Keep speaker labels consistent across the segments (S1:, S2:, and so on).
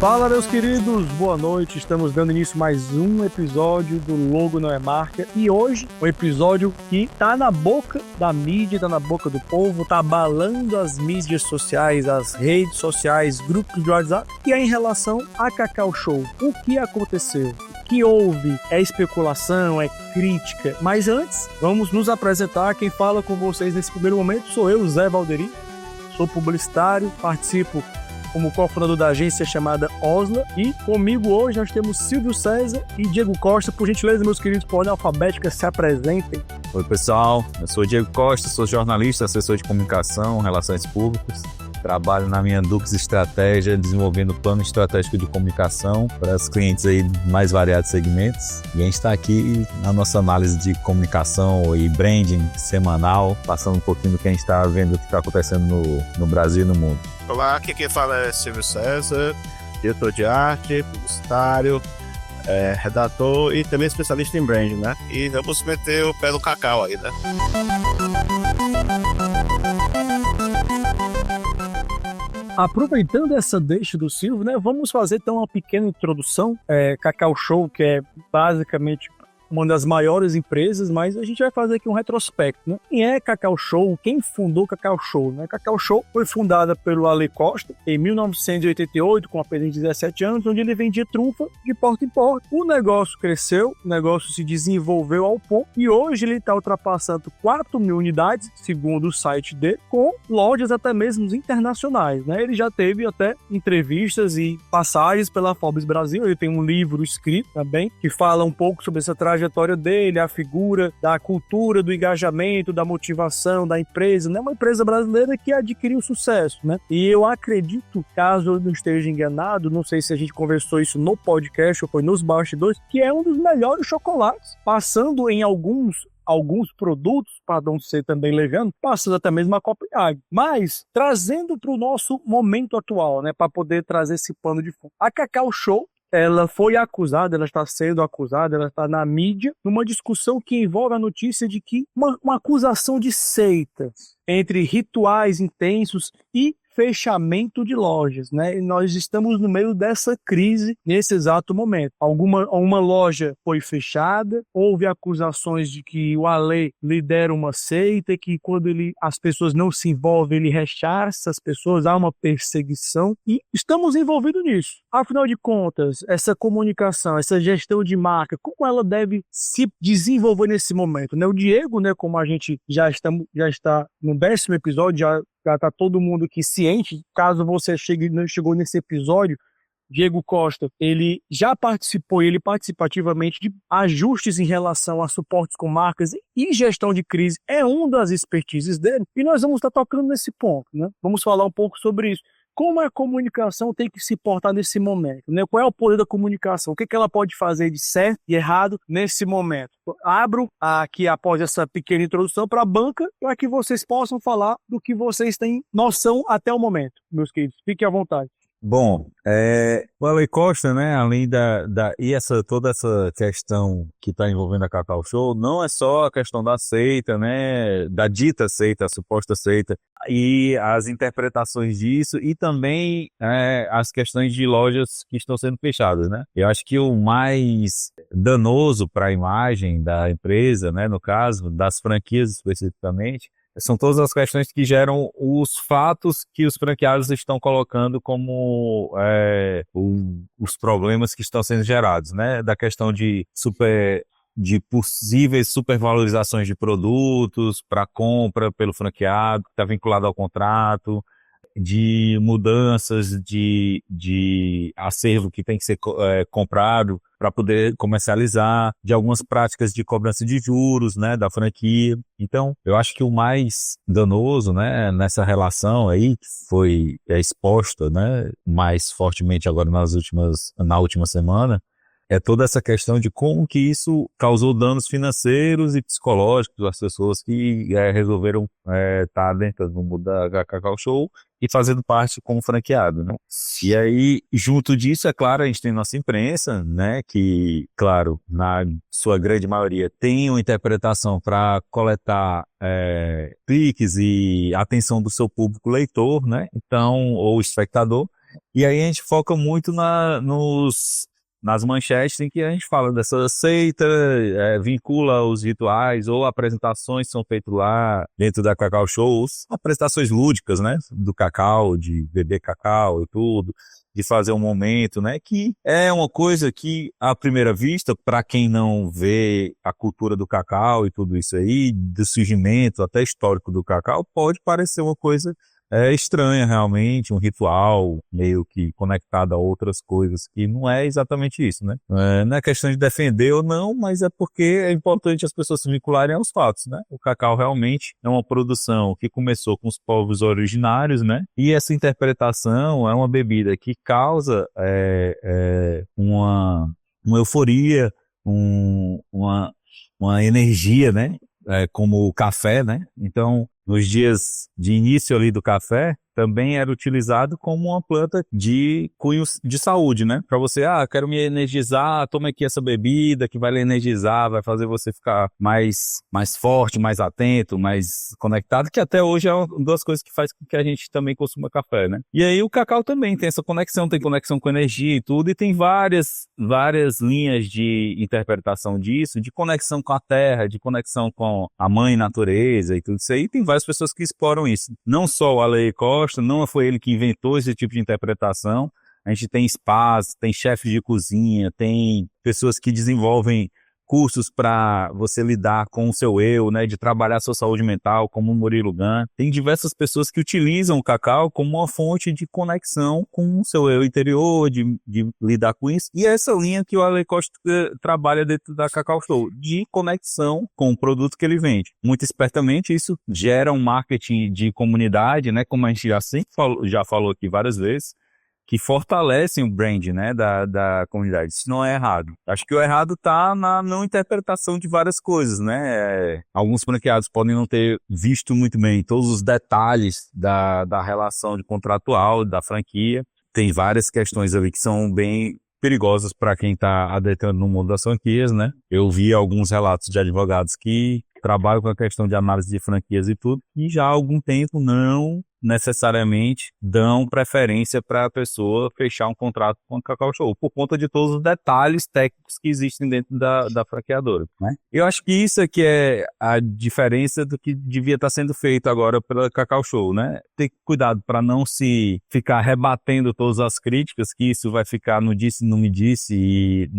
S1: Fala, meus queridos, boa noite. Estamos dando início a mais um episódio do Logo Não é Marca. E hoje, um episódio que tá na boca da mídia, tá na boca do povo, tá abalando as mídias sociais, as redes sociais, grupos de WhatsApp, que é em relação a Cacau Show. O que aconteceu? O que houve? É especulação, é crítica. Mas antes, vamos nos apresentar. Quem fala com vocês nesse primeiro momento sou eu, Zé Valderi. Sou publicitário, participo como cofundador da agência chamada Osla, e comigo hoje nós temos Silvio César e Diego Costa. Por gentileza, meus queridos, por ordem alfabética, se apresentem.
S2: Oi, pessoal, eu sou o Diego Costa, sou jornalista, assessor de comunicação, relações públicas. Trabalho na minha Dux Estratégia, desenvolvendo plano estratégico de comunicação para os clientes aí de mais variados segmentos. E a gente está aqui na nossa análise de comunicação e branding semanal, passando um pouquinho do que a gente está vendo, o que está acontecendo no Brasil e no mundo.
S3: Olá, aqui quem fala é Silvio César, diretor de arte, publicitário, redator e também especialista em branding, né? E vamos meter o pé no cacau aí, né?
S1: Aproveitando essa deixa do Silvio, né, vamos fazer então uma pequena introdução. Cacau Show, que é basicamente uma das maiores empresas, mas a gente vai fazer aqui um retrospecto, né? Quem é Cacau Show? Quem fundou Cacau Show, né? Cacau Show foi fundada pelo Ale Costa em 1988, com apenas 17 anos, onde ele vendia trufa de porta em porta. O negócio cresceu, o negócio se desenvolveu ao ponto, e hoje ele está ultrapassando 4 mil unidades, segundo o site dele, com lojas até mesmo internacionais, né? Ele já teve até entrevistas e passagens pela Forbes Brasil. Ele tem um livro escrito também, que fala um pouco sobre essa trajetória dele, a figura da cultura, do engajamento, da motivação da empresa, né? Uma empresa brasileira que adquiriu sucesso, né? E eu acredito, caso eu não esteja enganado, não sei se a gente conversou isso no podcast ou foi nos bastidores, que é um dos melhores chocolates, passando em alguns produtos, para não ser também levando, passando até mesmo a Copenhague. Mas, trazendo para o nosso momento atual, né? Para poder trazer esse pano de fundo. A Cacau Show, ela foi acusada, ela está sendo acusada, ela está na mídia, numa discussão que envolve a notícia de que uma acusação de seita entre rituais intensos e fechamento de lojas, né? E nós estamos no meio dessa crise nesse exato momento. Uma loja foi fechada, houve acusações de que o Ale lidera uma seita, que quando as pessoas não se envolvem, ele rechaça as pessoas, há uma perseguição, e estamos envolvidos nisso. Afinal de contas, essa comunicação, essa gestão de marca, como ela deve se desenvolver nesse momento, né? O Diego, né, como a gente já está no 10º episódio, já está todo mundo aqui ciente. Caso você não chegou nesse episódio, Diego Costa, ele já participou, ele participativamente, de ajustes em relação a suportes com marcas e gestão de crise. É uma das expertises dele, e nós vamos estar tocando nesse ponto, né? Vamos falar um pouco sobre isso. Como a comunicação tem que se portar nesse momento, né? Qual é o poder da comunicação? O que ela pode fazer de certo e errado nesse momento? Abro aqui, após essa pequena introdução, para a banca, para que vocês possam falar do que vocês têm noção até o momento, meus queridos. Fiquem à vontade.
S2: Bom, o Ale Costa, né, além toda essa questão que está envolvendo a Cacau Show, não é só a questão da seita, né, da dita seita, a suposta seita, e as interpretações disso, e também as questões de lojas que estão sendo fechadas, né. Eu acho que o mais danoso para a imagem da empresa, né, no caso, das franquias especificamente, são todas as questões que geram os fatos que os franqueados estão colocando como os problemas que estão sendo gerados, né? Da questão de possíveis supervalorizações de produtos para compra pelo franqueado, que está vinculado ao contrato, de mudanças de acervo que tem que ser comprado para poder comercializar, de algumas práticas de cobrança de juros, né, da franquia. Então, eu acho que o mais danoso, né, nessa relação aí, que foi exposta, né, mais fortemente agora na última semana, é toda essa questão de como que isso causou danos financeiros e psicológicos às pessoas que resolveram estar dentro do mundo da Cacau Show e fazendo parte como franqueado, né? E aí, junto disso, é claro, a gente tem nossa imprensa, né, que, claro, na sua grande maioria tem uma interpretação para coletar cliques e atenção do seu público leitor, né, então, ou espectador, e aí a gente foca muito nas manchetes em que a gente fala dessa seita, vincula os rituais ou apresentações que são feitas lá dentro da Cacau Show, apresentações lúdicas, né, do cacau, de beber cacau e tudo, de fazer um momento, né, que é uma coisa que, à primeira vista, para quem não vê a cultura do cacau e tudo isso aí, do surgimento até histórico do cacau, pode parecer uma coisa estranha realmente, um ritual meio que conectado a outras coisas, que não é exatamente isso, né? Não é questão de defender ou não, mas é porque é importante as pessoas se vincularem aos fatos, né? O cacau realmente é uma produção que começou com os povos originários, né? E essa interpretação é uma bebida que causa uma euforia, uma energia, né? Como o café, né? Então, nos dias de início ali do café, também era utilizado como uma planta de cunho de saúde, né? Para você, quero me energizar, toma aqui essa bebida que vai lhe energizar, vai fazer você ficar mais forte, mais atento, mais conectado, que até hoje é uma das coisas que faz com que a gente também consuma café, né? E aí o cacau também tem essa conexão, tem conexão com energia e tudo, e tem várias linhas de interpretação disso, de conexão com a terra, de conexão com a mãe natureza e tudo isso aí. Tem várias pessoas que exploram isso. Não só o Alex Costa, não foi ele que inventou esse tipo de interpretação. A gente tem spas, tem chefes de cozinha, tem pessoas que desenvolvem cursos para você lidar com o seu eu, né, de trabalhar a sua saúde mental, como o Murilo Gun. Tem diversas pessoas que utilizam o cacau como uma fonte de conexão com o seu eu interior, de lidar com isso. E é essa linha que o Alex Costa trabalha dentro da Cacau Show, de conexão com o produto que ele vende. Muito espertamente, isso gera um marketing de comunidade, né, como a gente já falou aqui várias vezes, que fortalecem o brand, né, da comunidade. Isso não é errado. Acho que o errado está na não interpretação de várias coisas, né? Alguns franqueados podem não ter visto muito bem todos os detalhes da relação de contratual da franquia. Tem várias questões ali que são bem perigosas para quem está adentrando no mundo das franquias, né? Eu vi alguns relatos de advogados que trabalham com a questão de análise de franquias e tudo, e já há algum tempo não necessariamente dão preferência para a pessoa fechar um contrato com a Cacau Show, por conta de todos os detalhes técnicos que existem dentro da franqueadora, né? Eu acho que isso aqui é a diferença do que devia estar sendo feito agora pela Cacau Show, né? Ter cuidado para não se ficar rebatendo todas as críticas, que isso vai ficar no disse, não me disse, e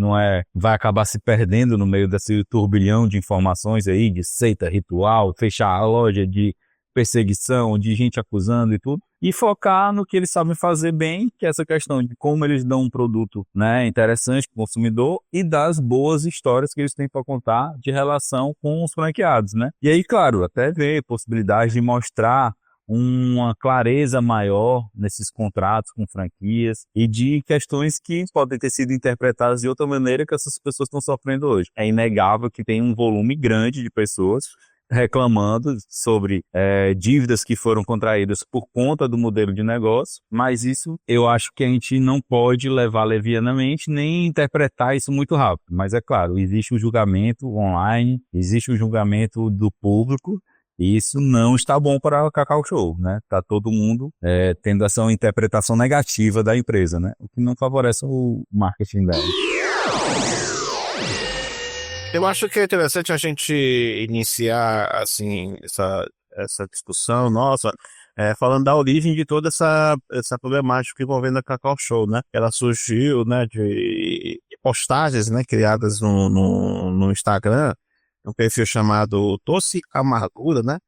S2: vai acabar se perdendo no meio desse turbilhão de informações aí, de seita, ritual, fechar a loja, de perseguição, de gente acusando e tudo, e focar no que eles sabem fazer bem, que é essa questão de como eles dão um produto, né, interessante para o consumidor e das boas histórias que eles têm para contar de relação com os franqueados, né? E aí, claro, até ver possibilidade de mostrar uma clareza maior nesses contratos com franquias e de questões que podem ter sido interpretadas de outra maneira que essas pessoas estão sofrendo hoje. É inegável que tem um volume grande de pessoas reclamando sobre dívidas que foram contraídas por conta do modelo de negócio, mas isso eu acho que a gente não pode levar levianamente nem interpretar isso muito rápido. Mas é claro, existe um julgamento online, existe um julgamento do público, e isso não está bom para a Cacau Show, né? Tá todo mundo tendo essa interpretação negativa da empresa, né? O que não favorece o marketing dela.
S3: Eu acho que é interessante a gente iniciar, assim, essa discussão nossa, falando da origem de toda essa problemática envolvendo a Cacau Show, né? Ela surgiu, né, de postagens, né, criadas no Instagram, um perfil chamado Doce Amargura, né?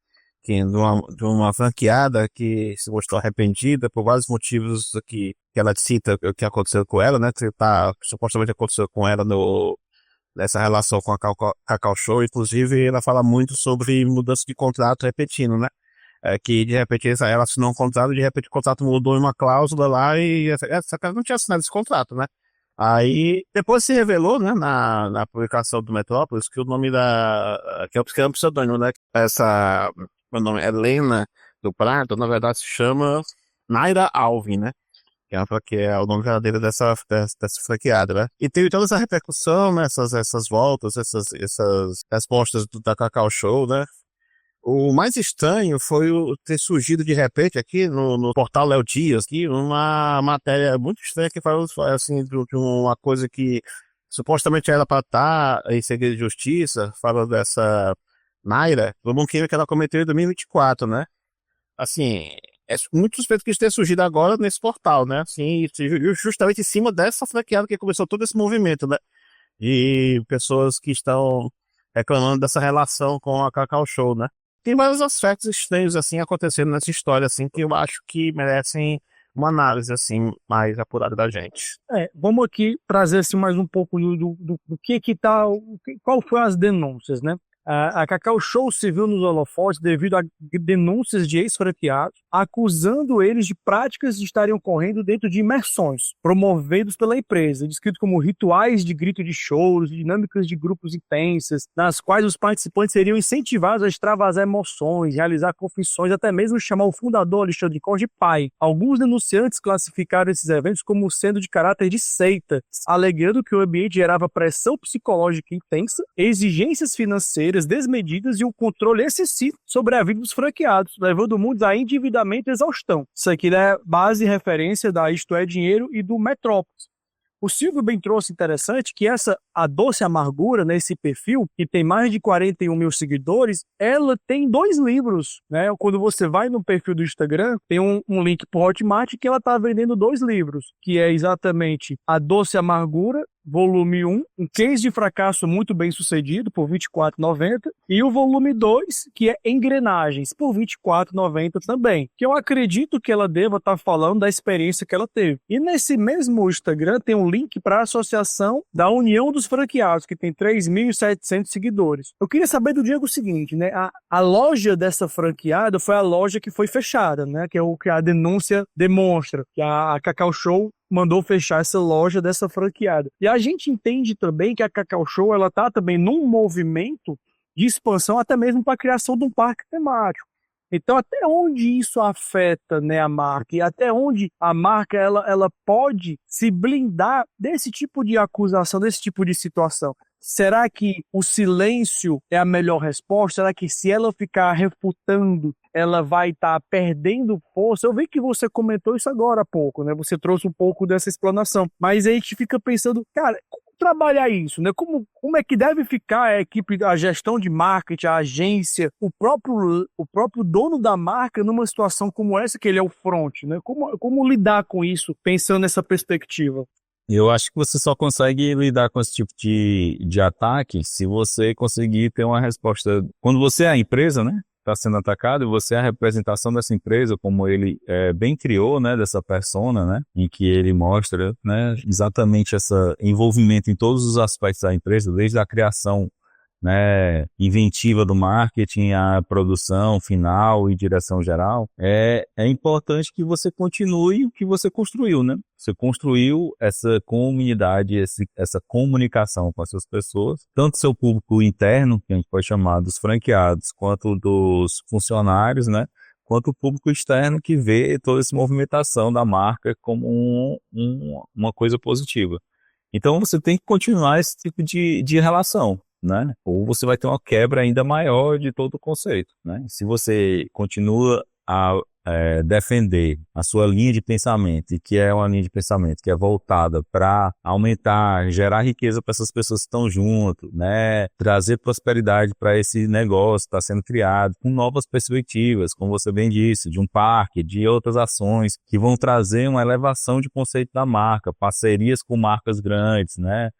S3: Que de uma franqueada que se mostrou arrependida por vários motivos que ela cita que aconteceu com ela, né? Que supostamente aconteceu com ela nessa relação com a Cacau Show. Inclusive, ela fala muito sobre mudança de contrato repetindo, né? Que de repente ela assinou um contrato, de repente o contrato mudou em uma cláusula lá e essa cara não tinha assinado esse contrato, né? Aí, depois se revelou, né, na publicação do Metrópolis, que o nome que é um pseudônimo, né, o nome, Helena do Prado, na verdade se chama Naira Alvim, né, que é o nome verdadeiro dessa franqueada, né. E teve toda essa repercussão, né, essas voltas, essas respostas da Cacau Show, né. O mais estranho foi ter surgido de repente aqui no portal Léo Dias, aqui, uma matéria muito estranha que fala assim, de uma coisa que supostamente era para estar em segredo de justiça, fala dessa Naira, do crime que ela cometeu em 2024, né? Assim, é muito suspeito que isso tenha surgido agora nesse portal, né? Assim, justamente em cima dessa franqueada que começou todo esse movimento, né? E pessoas que estão reclamando dessa relação com a Cacau Show, né? Tem vários aspectos estranhos, assim, acontecendo nessa história, assim, que eu acho que merecem uma análise, assim, mais apurada da gente.
S1: Vamos aqui trazer assim, mais um pouco do que tá, qual foram as denúncias, né? A Cacau Show se viu nos holofotes devido a denúncias de ex-franqueados acusando eles de práticas que estariam ocorrendo dentro de imersões promovidos pela empresa, descrito como rituais de grito de choros, dinâmicas de grupos intensas, nas quais os participantes seriam incentivados a extravasar emoções, realizar confissões, até mesmo chamar o fundador Alexandre Cor de pai. Alguns denunciantes classificaram esses eventos como sendo de caráter de seita, alegando que o ambiente gerava pressão psicológica intensa, exigências financeiras desmedidas e um controle excessivo sobre a vida dos franqueados, levando muitos a endividamento e exaustão. Isso aqui é base e referência da Isto é Dinheiro e do Metrópolis. O Silvio bem trouxe interessante que a Doce Amargura, nesse perfil, que tem mais de 41 mil seguidores, ela tem 2 livros, né? Quando você vai no perfil do Instagram, tem um link pro Hotmart que ela está vendendo 2 livros, que é exatamente A Doce Amargura, volume 1, um case de fracasso muito bem sucedido, por R$ 24,90, e o volume 2, que é Engrenagens, por R$ 24,90 também, que eu acredito que ela deva estar falando da experiência que ela teve. E nesse mesmo Instagram tem um link para a associação da União dos Franqueados, que tem 3.700 seguidores. Eu queria saber do Diego o seguinte, né? A loja dessa franqueada foi a loja que foi fechada, né? Que é o que a denúncia demonstra, que a Cacau Show mandou fechar essa loja dessa franqueada. E a gente entende também que a Cacau Show ela tá também num movimento de expansão até mesmo para a criação de um parque temático. Então, até onde isso afeta, né, a marca? E até onde a marca ela pode se blindar desse tipo de acusação, desse tipo de situação? Será que o silêncio é a melhor resposta? Será que se ela ficar refutando, ela vai estar perdendo força? Eu vi que você comentou isso agora há pouco, né? Você trouxe um pouco dessa explanação. Mas aí a gente fica pensando, cara, como trabalhar isso, né? Como é que deve ficar a equipe, a gestão de marketing, a agência, o próprio dono da marca numa situação como essa, que ele é o front, né? Como lidar com isso, pensando nessa perspectiva?
S2: Eu acho que você só consegue lidar com esse tipo de ataque se você conseguir ter uma resposta. Quando você é a empresa, né, está sendo atacado, você é a representação dessa empresa, como ele bem criou, né, dessa persona, né, em que ele mostra, né, exatamente esse envolvimento em todos os aspectos da empresa, desde a criação, né, inventiva do marketing, a produção final e direção geral, é importante que você continue o que você construiu, né? Você construiu essa comunidade, essa comunicação com essas pessoas, tanto seu público interno, que a gente pode chamar dos franqueados, quanto dos funcionários, né? Quanto o público externo que vê toda essa movimentação da marca como uma coisa positiva. Então você tem que continuar esse tipo de relação, né? Ou você vai ter uma quebra ainda maior de todo o conceito, né? Se você continua a defender a sua linha de pensamento, e que é uma linha de pensamento que é voltada para aumentar, gerar riqueza para essas pessoas que estão junto, né? Trazer prosperidade para esse negócio que está sendo criado, com novas perspectivas, como você bem disse, de um parque, de outras ações que vão trazer uma elevação de conceito da marca, parcerias com marcas grandes, né?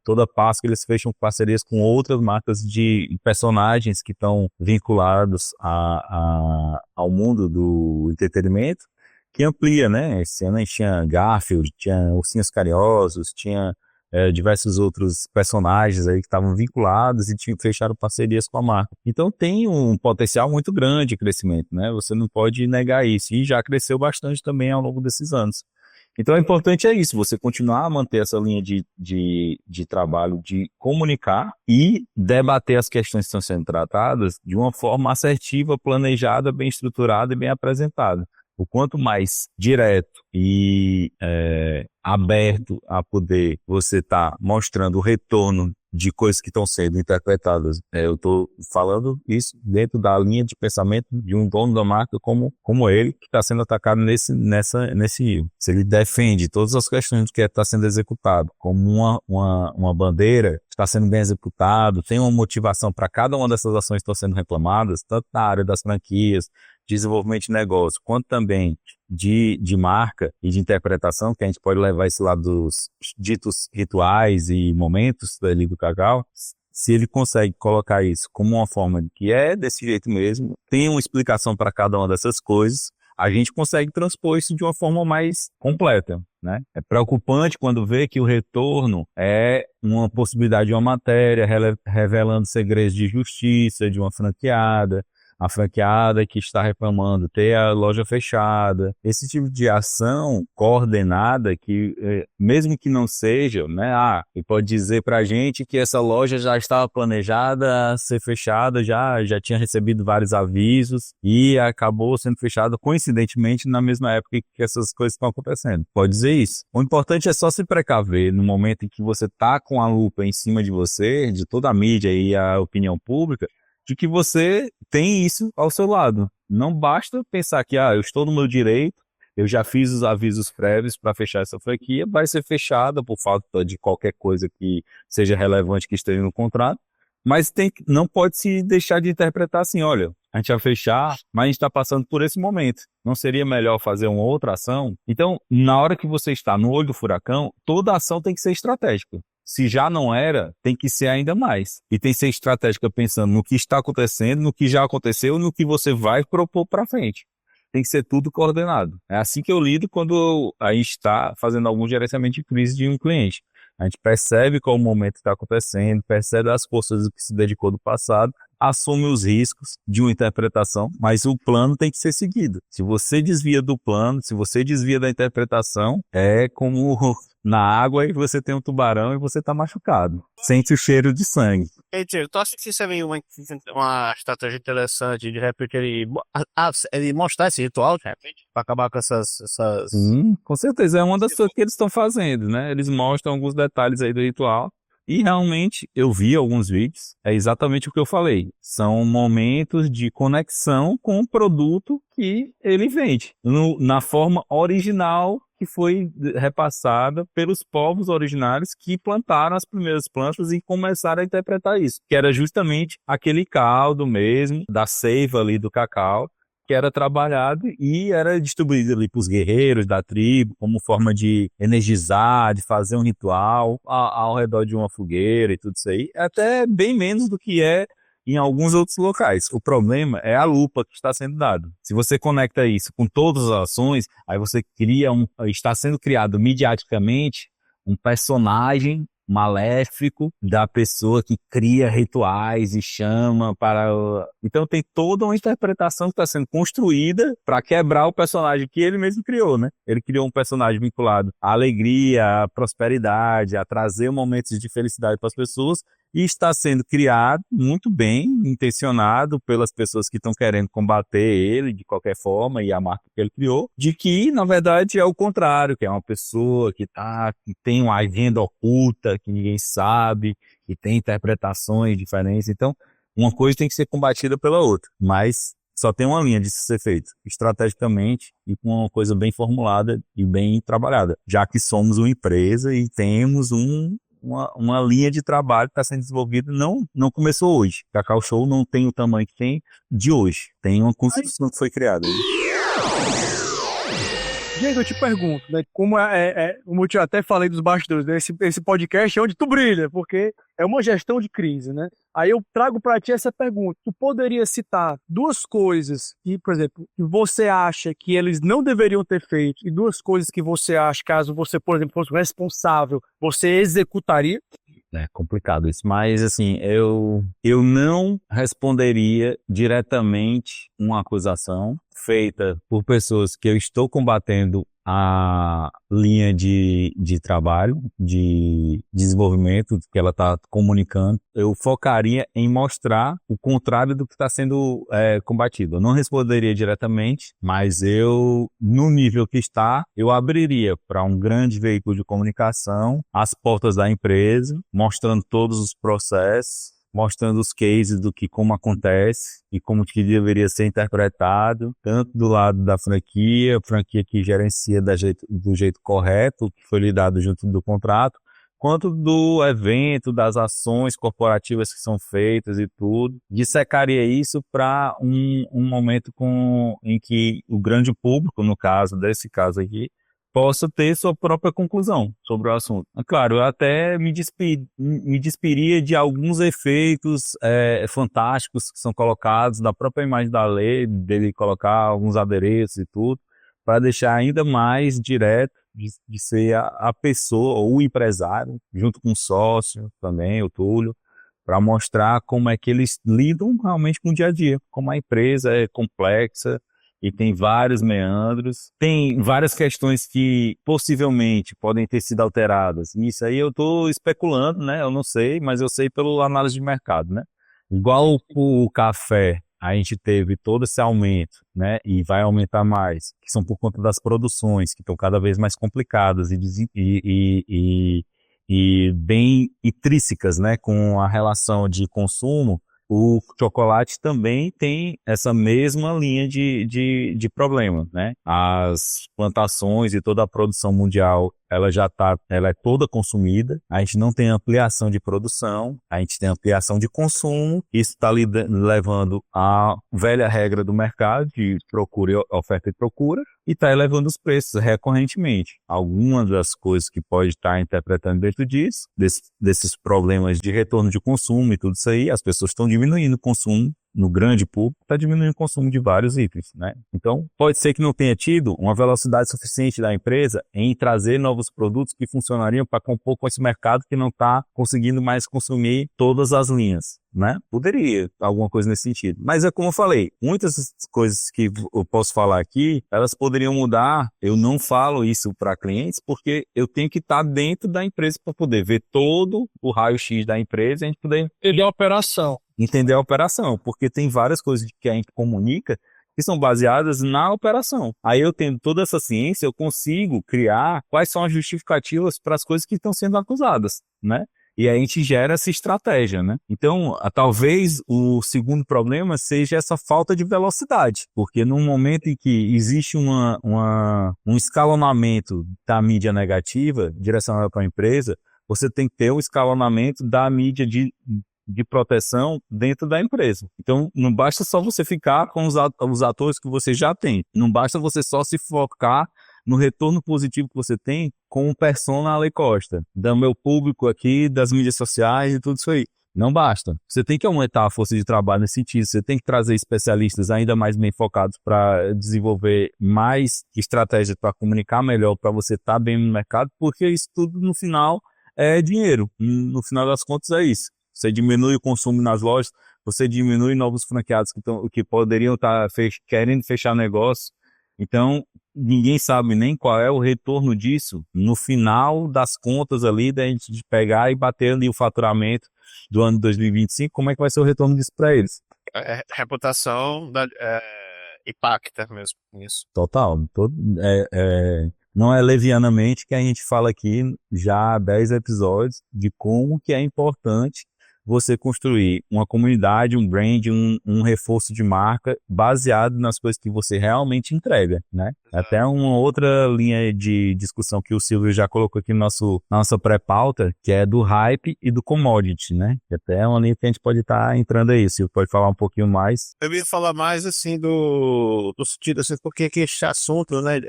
S2: Toda Páscoa eles fecham parcerias com outras marcas de personagens que estão vinculados ao mundo do entretenimento, que amplia, né? Esse ano a gente tinha Garfield, tinha Ursinhos Carinhosos, tinha diversos outros personagens aí que estavam vinculados e fecharam parcerias com a marca. Então tem um potencial muito grande de crescimento, né? Você não pode negar isso, e já cresceu bastante também ao longo desses anos. Então, é importante isso, você continuar a manter essa linha de trabalho, de comunicar e debater as questões que estão sendo tratadas de uma forma assertiva, planejada, bem estruturada e bem apresentada. O quanto mais direto e aberto a poder você estar mostrando o retorno de coisas que estão sendo interpretadas. Eu estou falando isso dentro da linha de pensamento de um dono da marca como ele, que está sendo atacado nesse nível. Se ele defende todas as questões do que está sendo executado como uma bandeira, está sendo bem executado, tem uma motivação para cada uma dessas ações que estão sendo reclamadas, tanto na área das franquias, desenvolvimento de negócio, quanto também de marca e de interpretação, que a gente pode levar esse lado dos ditos rituais e momentos ali do Cacau. Se ele consegue colocar isso como uma forma de que é desse jeito mesmo, tem uma explicação para cada uma dessas coisas, a gente consegue transpor isso de uma forma mais completa, né? É preocupante quando vê que o retorno é uma possibilidade de uma matéria revelando segredos de justiça de uma franqueada, a franqueada que está reclamando ter a loja fechada. Esse tipo de ação coordenada que, mesmo que não seja, né, e pode dizer para a gente que essa loja já estava planejada a ser fechada, já tinha recebido vários avisos e acabou sendo fechada coincidentemente na mesma época que essas coisas estão acontecendo. Pode dizer isso. O importante é só se precaver no momento em que você está com a lupa em cima de você, de toda a mídia e a opinião pública, de que você tem isso ao seu lado. Não basta pensar que, eu estou no meu direito, eu já fiz os avisos prévios para fechar essa franquia, vai ser fechada por falta de qualquer coisa que seja relevante que esteja no contrato, mas não pode se deixar de interpretar assim, olha, a gente vai fechar, mas a gente está passando por esse momento. Não seria melhor fazer uma outra ação? Então, na hora que você está no olho do furacão, toda ação tem que ser estratégica. Se já não era, tem que ser ainda mais. E tem que ser estratégica pensando no que está acontecendo, no que já aconteceu, no que você vai propor para frente. Tem que ser tudo coordenado. É assim que eu lido quando a gente está fazendo algum gerenciamento de crise de um cliente. A gente percebe qual o momento está acontecendo, percebe as forças que se dedicou do passado, assume os riscos de uma interpretação, mas o plano tem que ser seguido. Se você desvia do plano, se você desvia da interpretação, é como na água e você tem um tubarão e você está machucado. Sente o cheiro de sangue.
S3: Ei, Diego, tu acha que isso é uma estratégia interessante, de repente ele mostrar esse ritual, de repente, para acabar com essas...
S2: Com certeza, é uma das coisas que eles estão fazendo, né? Eles mostram alguns detalhes aí do ritual. E realmente, eu vi alguns vídeos, é exatamente o que eu falei. São momentos de conexão com o produto que ele vende, na forma original que foi repassada pelos povos originários que plantaram as primeiras plantas e começaram a interpretar isso, que era justamente aquele caldo mesmo, da seiva ali do cacau, que era trabalhado e era distribuído ali para os guerreiros da tribo, como forma de energizar, de fazer um ritual ao redor de uma fogueira e tudo isso aí. Até bem menos do que é em alguns outros locais. O problema é a lupa que está sendo dada. Se você conecta isso com todas as ações, aí você está sendo criado midiaticamente um personagem maléfico da pessoa que cria rituais e chama para... Então tem toda uma interpretação que está sendo construída para quebrar o personagem que ele mesmo criou, né? Ele criou um personagem vinculado à alegria, à prosperidade, a trazer momentos de felicidade para as pessoas, e está sendo criado muito bem intencionado pelas pessoas que estão querendo combater ele de qualquer forma e a marca que ele criou, de que na verdade é o contrário, que é uma pessoa que tem uma agenda oculta que ninguém sabe, que tem interpretações diferentes. Então uma coisa tem que ser combatida pela outra, mas só tem uma linha de ser feito estrategicamente e com uma coisa bem formulada e bem trabalhada, já que somos uma empresa e temos uma linha de trabalho que está sendo desenvolvida, não começou hoje. Cacau Show não tem o tamanho que tem de hoje. Tem uma construção que foi criada.
S1: Diego, eu te pergunto, né, como como eu até falei dos bastidores, né, esse podcast é onde tu brilha, porque é uma gestão de crise, né? Aí eu trago para ti essa pergunta. Tu poderia citar duas coisas que, por exemplo, que você acha que eles não deveriam ter feito e duas coisas que você acha, caso você, por exemplo, fosse responsável, você executaria?
S2: É complicado isso, mas assim, eu não responderia diretamente uma acusação feita por pessoas que eu estou combatendo a linha de trabalho, de desenvolvimento que ela está comunicando, eu focaria em mostrar o contrário do que está sendo combatido. Eu não responderia diretamente, mas eu, no nível que está, eu abriria para um grande veículo de comunicação as portas da empresa, mostrando todos os processos, mostrando os cases do que como acontece e como que deveria ser interpretado, tanto do lado da franquia que gerencia do jeito correto, que foi lhe dado junto do contrato, quanto do evento, das ações corporativas que são feitas e tudo. Dissecaria isso para um momento em que o grande público, no caso desse caso aqui, possa ter sua própria conclusão sobre o assunto. Claro, eu até me despiria de alguns efeitos fantásticos que são colocados na própria imagem da lei, dele colocar alguns adereços e tudo, para deixar ainda mais direto de ser a pessoa ou o empresário, junto com o sócio também, o Túlio, para mostrar como é que eles lidam realmente com o dia a dia, como a empresa é complexa, e tem vários meandros, tem várias questões que possivelmente podem ter sido alteradas. Isso aí eu estou especulando, né? Eu não sei, mas eu sei pela análise de mercado, né? Igual o café, a gente teve todo esse aumento, né? E vai aumentar mais, que são por conta das produções, que estão cada vez mais complicadas e bem intrínsecas, né? Com a relação de consumo. O chocolate também tem essa mesma linha de problema, né? As plantações e toda a produção mundial, ela é toda consumida. A gente não tem ampliação de produção, a gente tem ampliação de consumo. Isso está levando à velha regra do mercado de oferta e procura, e está elevando os preços recorrentemente. Algumas das coisas que pode estar interpretando dentro disso, desses problemas de retorno de consumo e tudo isso aí, as pessoas estão diminuindo o consumo no grande público, está diminuindo o consumo de vários itens, né? Então, pode ser que não tenha tido uma velocidade suficiente da empresa em trazer novos produtos que funcionariam para compor com esse mercado que não está conseguindo mais consumir todas as linhas, né? Poderia, alguma coisa nesse sentido. Mas é como eu falei, muitas coisas que eu posso falar aqui, elas poderiam mudar. Eu não falo isso para clientes porque eu tenho que estar dentro da empresa para poder ver todo o raio-x da empresa e a gente poder
S1: Ele é operação.
S2: entender a operação, porque tem várias coisas que a gente comunica que são baseadas na operação. Aí eu tendo toda essa ciência, eu consigo criar quais são as justificativas para as coisas que estão sendo acusadas, né? E aí a gente gera essa estratégia, né? Então, talvez o segundo problema seja essa falta de velocidade, porque num momento em que existe um escalonamento da mídia negativa direcionada para a empresa, você tem que ter um escalonamento da mídia de proteção dentro da empresa. Então, não basta só você ficar com os atores que você já tem. Não basta você só se focar no retorno positivo que você tem com o persona Ale Costa, do meu público aqui, das mídias sociais e tudo isso aí. Não basta. Você tem que aumentar a força de trabalho nesse sentido. Você tem que trazer especialistas ainda mais bem focados para desenvolver mais estratégias para comunicar melhor, para você estar bem no mercado, porque isso tudo no final é dinheiro. No final das contas é isso. Você diminui o consumo nas lojas, você diminui novos franqueados que poderiam estar querendo fechar negócio. Então, ninguém sabe nem qual é o retorno disso no final das contas ali, da gente pegar e bater ali o faturamento do ano 2025, como é que vai ser o retorno disso para eles?
S3: Reputação impacta mesmo nisso.
S2: Total. Não é levianamente que a gente fala aqui já há 10 episódios de como que é importante você construir uma comunidade, um brand, um reforço de marca baseado nas coisas que você realmente entrega, né? Até uma outra linha de discussão que o Silvio já colocou aqui na nossa pré-pauta, que é do hype e do commodity, né? Que até é uma linha que a gente pode estar entrando aí. Silvio pode falar um pouquinho mais.
S3: Eu ia falar mais, assim, do sentido, assim, porque que esse assunto, né,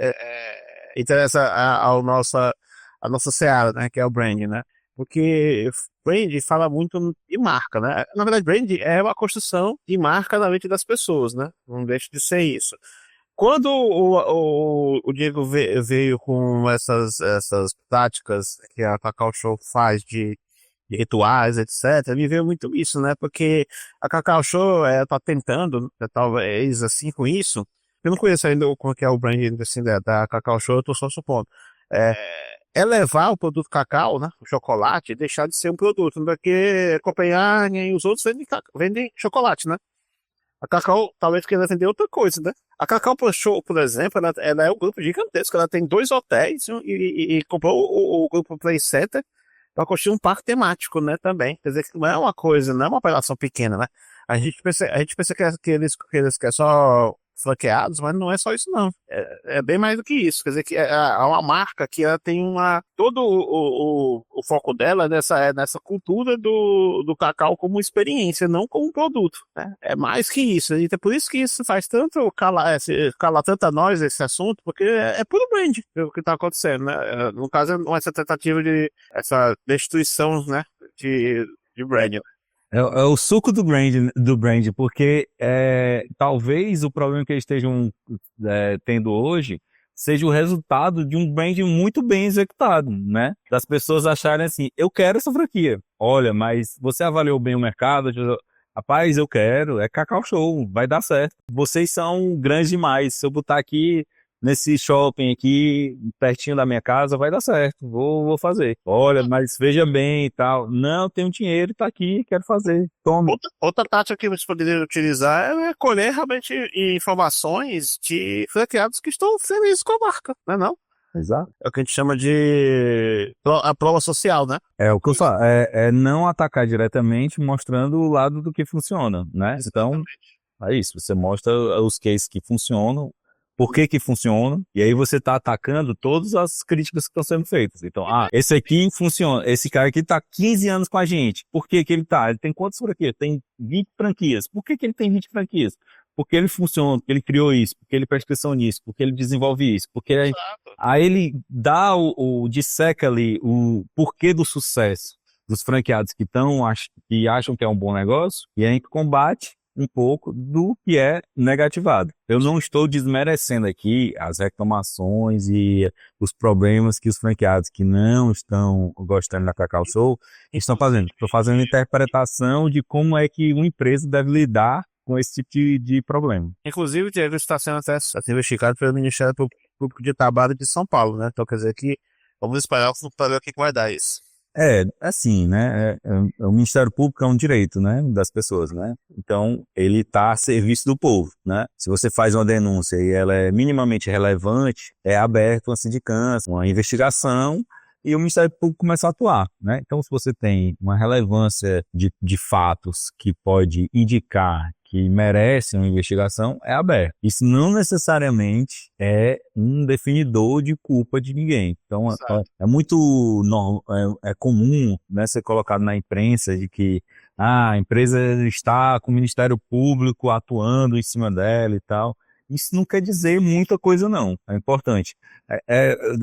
S3: interessa a nossa seara, né, que é o brand, né? Porque brand fala muito de marca, né? Na verdade, brand é uma construção de marca na mente das pessoas, né? Não deixa de ser isso. Quando o Diego veio com essas práticas que a Cacau Show faz de rituais, etc., me veio muito isso, né? Porque a Cacau Show tá tentando, talvez assim, com isso, Eu não conheço ainda como que é o brand assim, da Cacau Show, eu tô só supondo. É, levar o produto cacau, né, o chocolate, e deixar de ser um produto, né, porque Copenhagen e os outros vendem chocolate, né? A Cacau talvez queira vender outra coisa, né? A Cacau Pro Show, por exemplo, ela é um grupo gigantesco. Ela tem 2 hotéis e comprou o grupo Play Center para construir um parque temático, né? Também. Quer dizer, que não é uma coisa, não é uma operação pequena, né? A gente pensa que eles querem só franqueados, mas não é só isso, não. É bem mais do que isso. Quer dizer, que é uma marca que ela tem todo o foco dela é nessa cultura do cacau como experiência, não como produto, né? É mais que isso. E é por isso que isso faz tanto calar tanto a nós esse assunto, porque é puro brand o que está acontecendo, né? No caso, essa tentativa essa destruição, né, de brand.
S2: É o suco do brand, porque talvez o problema que eles estejam tendo hoje seja o resultado de um brand muito bem executado, né? Das pessoas acharem assim, eu quero essa franquia. Olha, mas você avaliou bem o mercado? Rapaz, eu quero, é Cacau Show, vai dar certo. Vocês são grandes demais. Se eu botar aqui nesse shopping aqui, pertinho da minha casa, vai dar certo. Vou fazer. Olha, mas veja bem e tal. Não, tenho dinheiro, tá aqui, quero fazer. Toma.
S3: Outra tática que você poderia utilizar é colher realmente informações de franqueados que estão felizes com a marca, não é não?
S2: Exato.
S3: É o que a gente chama de a prova social, né?
S2: É o que eu falo, é não atacar diretamente, mostrando o lado do que funciona, né? Então, é isso, você mostra os cases que funcionam, por que funciona, e aí você está atacando todas as críticas que estão sendo feitas. Então, esse aqui funciona, esse cara aqui está 15 anos com a gente, por que que ele está? Ele tem quantas franquias? Tem 20 franquias. Por que que ele tem 20 franquias? Porque ele funciona, porque ele criou isso, porque ele presta atenção nisso, porque ele desenvolve isso, porque aí ele dá disseca ali o porquê do sucesso dos franqueados que acham que é um bom negócio, e a gente combate um pouco do que é negativado. Eu não estou desmerecendo aqui as reclamações e os problemas que os franqueados que não estão gostando da Cacau Show estão fazendo. Estou fazendo interpretação de como é que uma empresa deve lidar com esse tipo de problema.
S3: Inclusive, o Diego está sendo até investigado pelo Ministério Público de Trabalho de São Paulo, né? Então, quer dizer que vamos esperar para ver o que vai dar isso.
S2: Assim, né? O Ministério Público é um direito, né, das pessoas, né? Então, ele está a serviço do povo, né? Se você faz uma denúncia e ela é minimamente relevante, é aberto uma sindicância, uma investigação, e o Ministério Público começa a atuar, né? Então, se você tem uma relevância de fatos que pode indicar que merece uma investigação, é aberto. Isso não necessariamente é um definidor de culpa de ninguém. Então, é muito comum, né, ser colocado na imprensa de que a empresa está com o Ministério Público atuando em cima dela e tal. Isso não quer dizer muita coisa, não. É importante.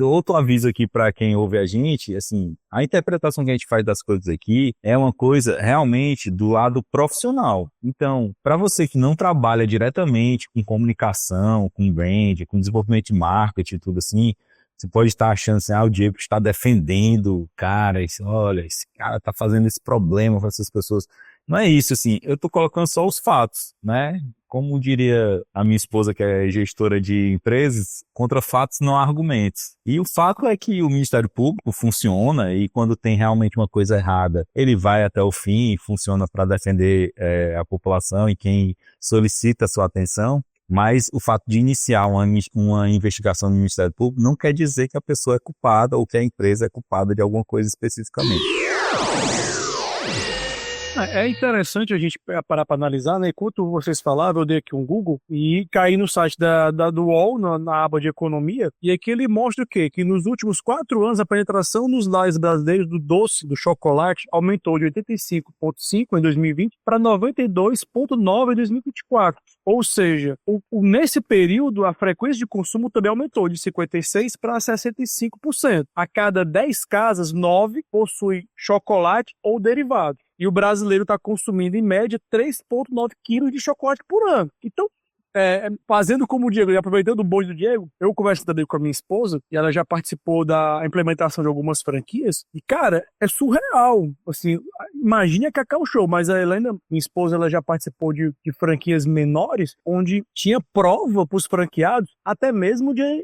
S2: Outro aviso aqui para quem ouve a gente, assim, a interpretação que a gente faz das coisas aqui é uma coisa realmente do lado profissional. Então, para você que não trabalha diretamente com comunicação, com brand, com desenvolvimento de marketing e tudo assim, você pode estar achando assim, o Diego está defendendo o cara, olha, esse cara está fazendo esse problema para essas pessoas. Não é isso, assim, eu estou colocando só os fatos, né? Como diria a minha esposa, que é gestora de empresas, contra fatos não há argumentos. E o fato é que o Ministério Público funciona e quando tem realmente uma coisa errada, ele vai até o fim e funciona para defender a população e quem solicita a sua atenção. Mas o fato de iniciar uma investigação no Ministério Público não quer dizer que a pessoa é culpada ou que a empresa é culpada de alguma coisa especificamente.
S1: É interessante a gente parar para analisar, né? Enquanto vocês falavam, eu dei aqui um Google e caí no site do UOL, na aba de economia, e aqui ele mostra o quê? Que nos últimos 4 anos a penetração nos lares brasileiros do doce, do chocolate, aumentou de 85,5% em 2020 para 92,9% em 2024. Ou seja, nesse período a frequência de consumo também aumentou de 56% para 65%. A cada 10 casas, 9 possuem chocolate ou derivados. E o brasileiro está consumindo, em média, 3,9 quilos de chocolate por ano. Então, fazendo como o Diego, e aproveitando o bonde do Diego, eu converso também com a minha esposa, e ela já participou da implementação de algumas franquias, e cara, é surreal, assim, imagine a Cacau Show, mas a Helena, minha esposa, ela já participou de franquias menores, onde tinha prova para os franqueados, até mesmo de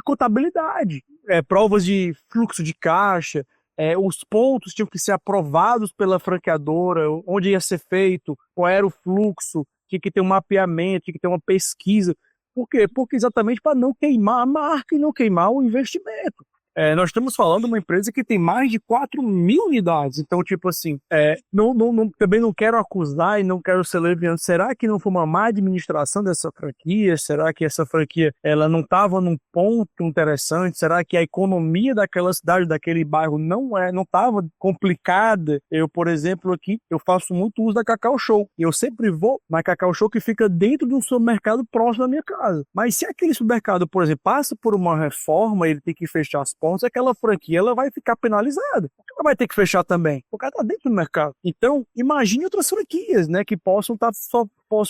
S1: contabilidade, provas de fluxo de caixa, os pontos tinham que ser aprovados pela franqueadora, onde ia ser feito, qual era o fluxo, tinha que ter um mapeamento, tinha que ter uma pesquisa. Por quê? Porque exatamente para não queimar a marca e não queimar o investimento. Nós estamos falando de uma empresa que tem mais de 4.000 unidades. Então, tipo assim, também não quero acusar e não quero ser leviano. Será que não foi uma má administração dessa franquia? Será que essa franquia ela não estava num ponto interessante? Será que a economia daquela cidade, daquele bairro, não estava complicada? Eu, por exemplo, aqui, eu faço muito uso da Cacau Show. E eu sempre vou na Cacau Show que fica dentro de um supermercado próximo da minha casa. Mas se aquele supermercado, por exemplo, passa por uma reforma, ele tem que fechar as portas, aquela franquia ela vai ficar penalizada. Ela vai ter que fechar também, porque ela está dentro do mercado. Então, imagine outras franquias, né, que possam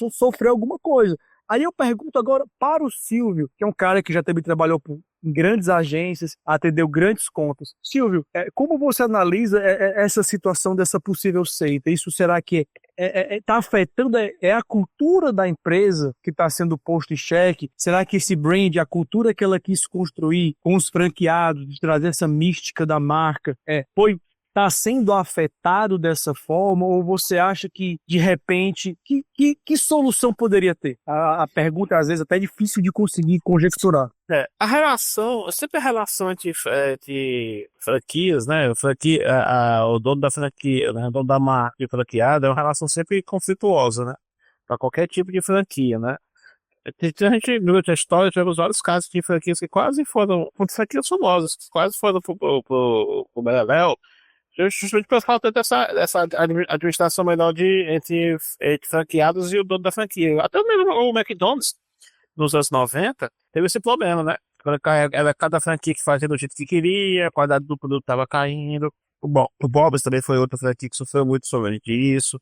S1: sofrer alguma coisa. Aí eu pergunto agora para o Silvio, que é um cara que já também trabalhou em grandes agências, atendeu grandes contas. Silvio, como você analisa essa situação dessa possível seita? Isso será que está afetando a cultura da empresa que está sendo posto em xeque? Será que esse brand, a cultura que ela quis construir com os franqueados, de trazer essa mística da marca, está sendo afetado dessa forma, ou você acha que, de repente, que solução poderia ter? A pergunta, às vezes, até é difícil de conseguir conjecturar.
S3: Sempre a relação entre franquias, né? O dono da franquia, né? O dono da marca e franqueado é uma relação sempre conflituosa, né? Para qualquer tipo de franquia, né? A gente, durante a história, tivemos vários casos de franquias que quase foram, franquias famosas, que quase foram pro Beleléu, justamente por falta dessa administração melhor entre franqueados e o dono da franquia. Até mesmo o McDonald's, nos anos 90, teve esse problema, né? Era cada franquia que fazia do jeito que queria, a qualidade do produto estava caindo. O Bob's também foi outra franquia que sofreu muito sobre isso.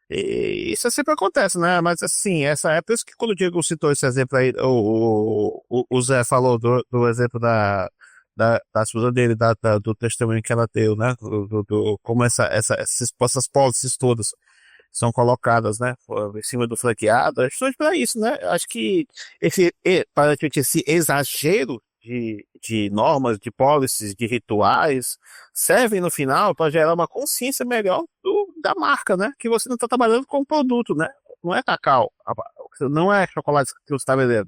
S3: E isso sempre acontece, né? Mas assim, essa época, que quando o Diego citou esse exemplo aí, o Zé falou do exemplo da esposa dele, do testemunho que ela deu, né? Como essas policies todas são colocadas, né? Em cima do franqueado, justamente para isso, né? Acho que esse exagero de normas, de policies, de rituais, servem no final para gerar uma consciência melhor da marca, né? Que você não está trabalhando com o produto, né? Não é cacau, não é chocolate que você está vendendo.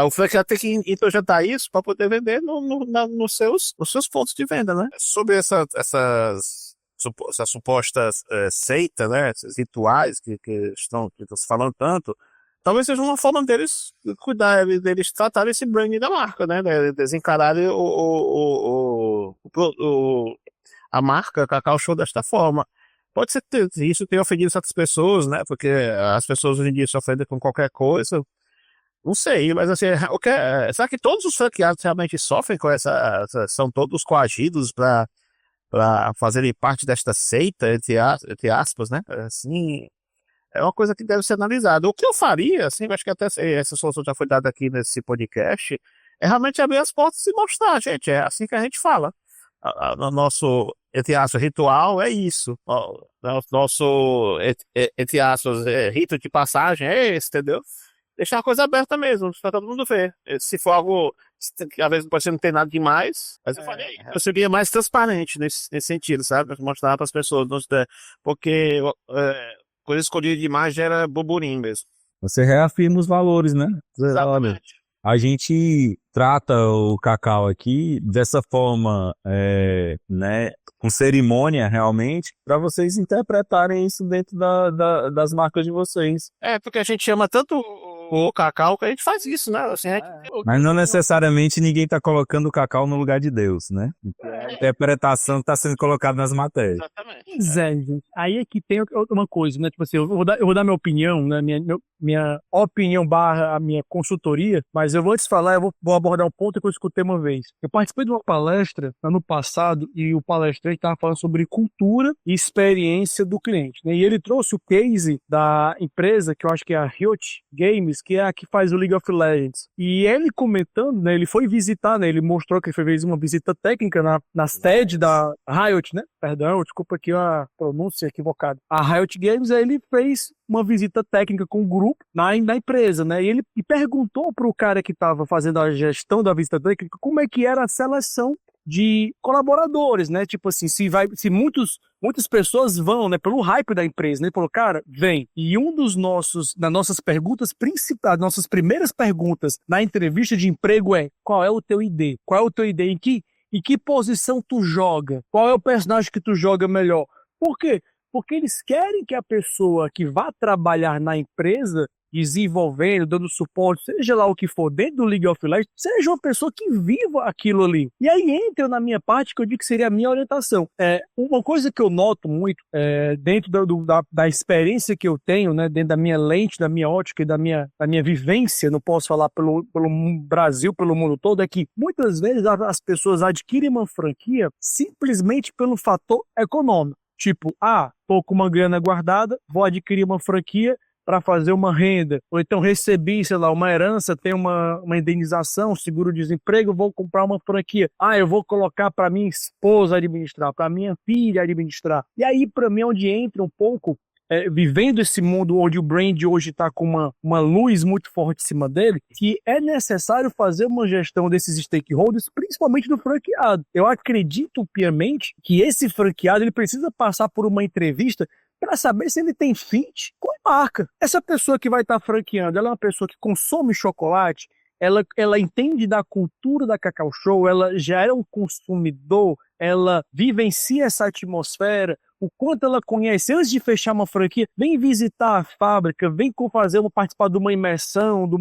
S3: O franqueado tem que introjetar isso para poder vender nos seus pontos de venda, né? Sobre essa suposta seita, né? Esses rituais que estão se falando tanto, talvez seja uma forma deles cuidar, deles tratarem esse branding da marca, né? Desencararem a marca Cacau Show desta forma. Pode ser que isso tenha ofendido certas pessoas, né? Porque as pessoas hoje em dia se ofendem com qualquer coisa. Não sei, mas assim, será que todos os franqueados realmente sofrem com são todos coagidos para fazerem parte desta seita, entre aspas, né? Assim, é uma coisa que deve ser analisada. O que eu faria, assim, acho que até essa solução já foi dada aqui nesse podcast, é realmente abrir as portas e mostrar, gente, é assim que a gente fala. O nosso, entre aspas, ritual é isso. O nosso, entre aspas, rito de passagem é esse, entendeu? Deixar a coisa aberta mesmo, para todo mundo ver. Se for algo, às vezes pode ser não ter nada demais, mas eu seria mais transparente nesse sentido, sabe? Mostrar para as pessoas, porque coisa escondida demais gera burburinho mesmo.
S2: Você reafirma os valores, né?
S3: Exatamente.
S2: A gente trata o cacau aqui dessa forma, né, com cerimônia realmente, para vocês interpretarem isso dentro das marcas de vocês.
S3: Porque a gente ama tanto o cacau que a gente faz isso, né? Assim,
S2: Mas não necessariamente ninguém está colocando o cacau no lugar de Deus, né? A interpretação está sendo colocada nas matérias.
S3: Exatamente.
S1: Pois é, gente. Aí é que tem uma coisa, né? Tipo assim, eu vou dar minha opinião, né? Minha opinião barra a minha consultoria, mas eu vou antes falar, eu vou abordar um ponto que eu escutei uma vez. Eu participei de uma palestra ano passado e o palestrante estava falando sobre cultura e experiência do cliente, né? E ele trouxe o case da empresa, que eu acho que é a Riot Games, Games, que é a que faz o League of Legends. E ele comentando, né, ele foi visitar, né, ele mostrou que fez uma visita técnica na sede da Riot, né? Perdão, desculpa aqui a pronúncia equivocada. A Riot Games, aí ele fez uma visita técnica com o grupo na empresa, né? E ele perguntou pro cara que estava fazendo a gestão da visita técnica como é que era a seleção de colaboradores, né? Tipo assim, se muitas pessoas vão, né, pelo hype da empresa, né? Ele falou, cara, vem. E das nossas perguntas principais, nossas primeiras perguntas na entrevista de emprego é: qual é o teu ID? Qual é o teu ID? Em que posição tu joga? Qual é o personagem que tu joga melhor? Por quê? Porque eles querem que a pessoa que vá trabalhar na empresa, desenvolvendo, dando suporte, seja lá o que for, dentro do League of Legends, seja uma pessoa que viva aquilo ali. E aí entra na minha parte, que eu digo que seria a minha orientação. Uma coisa que eu noto muito, dentro da experiência que eu tenho, né, dentro da minha lente, da minha ótica e da minha vivência, não posso falar pelo Brasil, pelo mundo todo, é que muitas vezes as pessoas adquirem uma franquia simplesmente pelo fator econômico. Tipo, tô com uma grana guardada, vou adquirir uma franquia para fazer uma renda. Ou então recebi, sei lá, uma herança, tem uma indenização, seguro-desemprego, vou comprar uma franquia. Eu vou colocar para minha esposa administrar, para minha filha administrar. E aí, para mim, é onde entra um pouco, vivendo esse mundo onde o brand hoje está com uma luz muito forte em cima dele, que é necessário fazer uma gestão desses stakeholders, principalmente do franqueado. Eu acredito piamente que esse franqueado ele precisa passar por uma entrevista para saber se ele tem fit com a marca. Essa pessoa que vai estar franqueando, ela é uma pessoa que consome chocolate, ela entende da cultura da Cacau Show, ela já é um consumidor, ela vivencia essa atmosfera, o quanto ela conhece. Antes de fechar uma franquia, vem visitar a fábrica, vem participar de uma imersão, de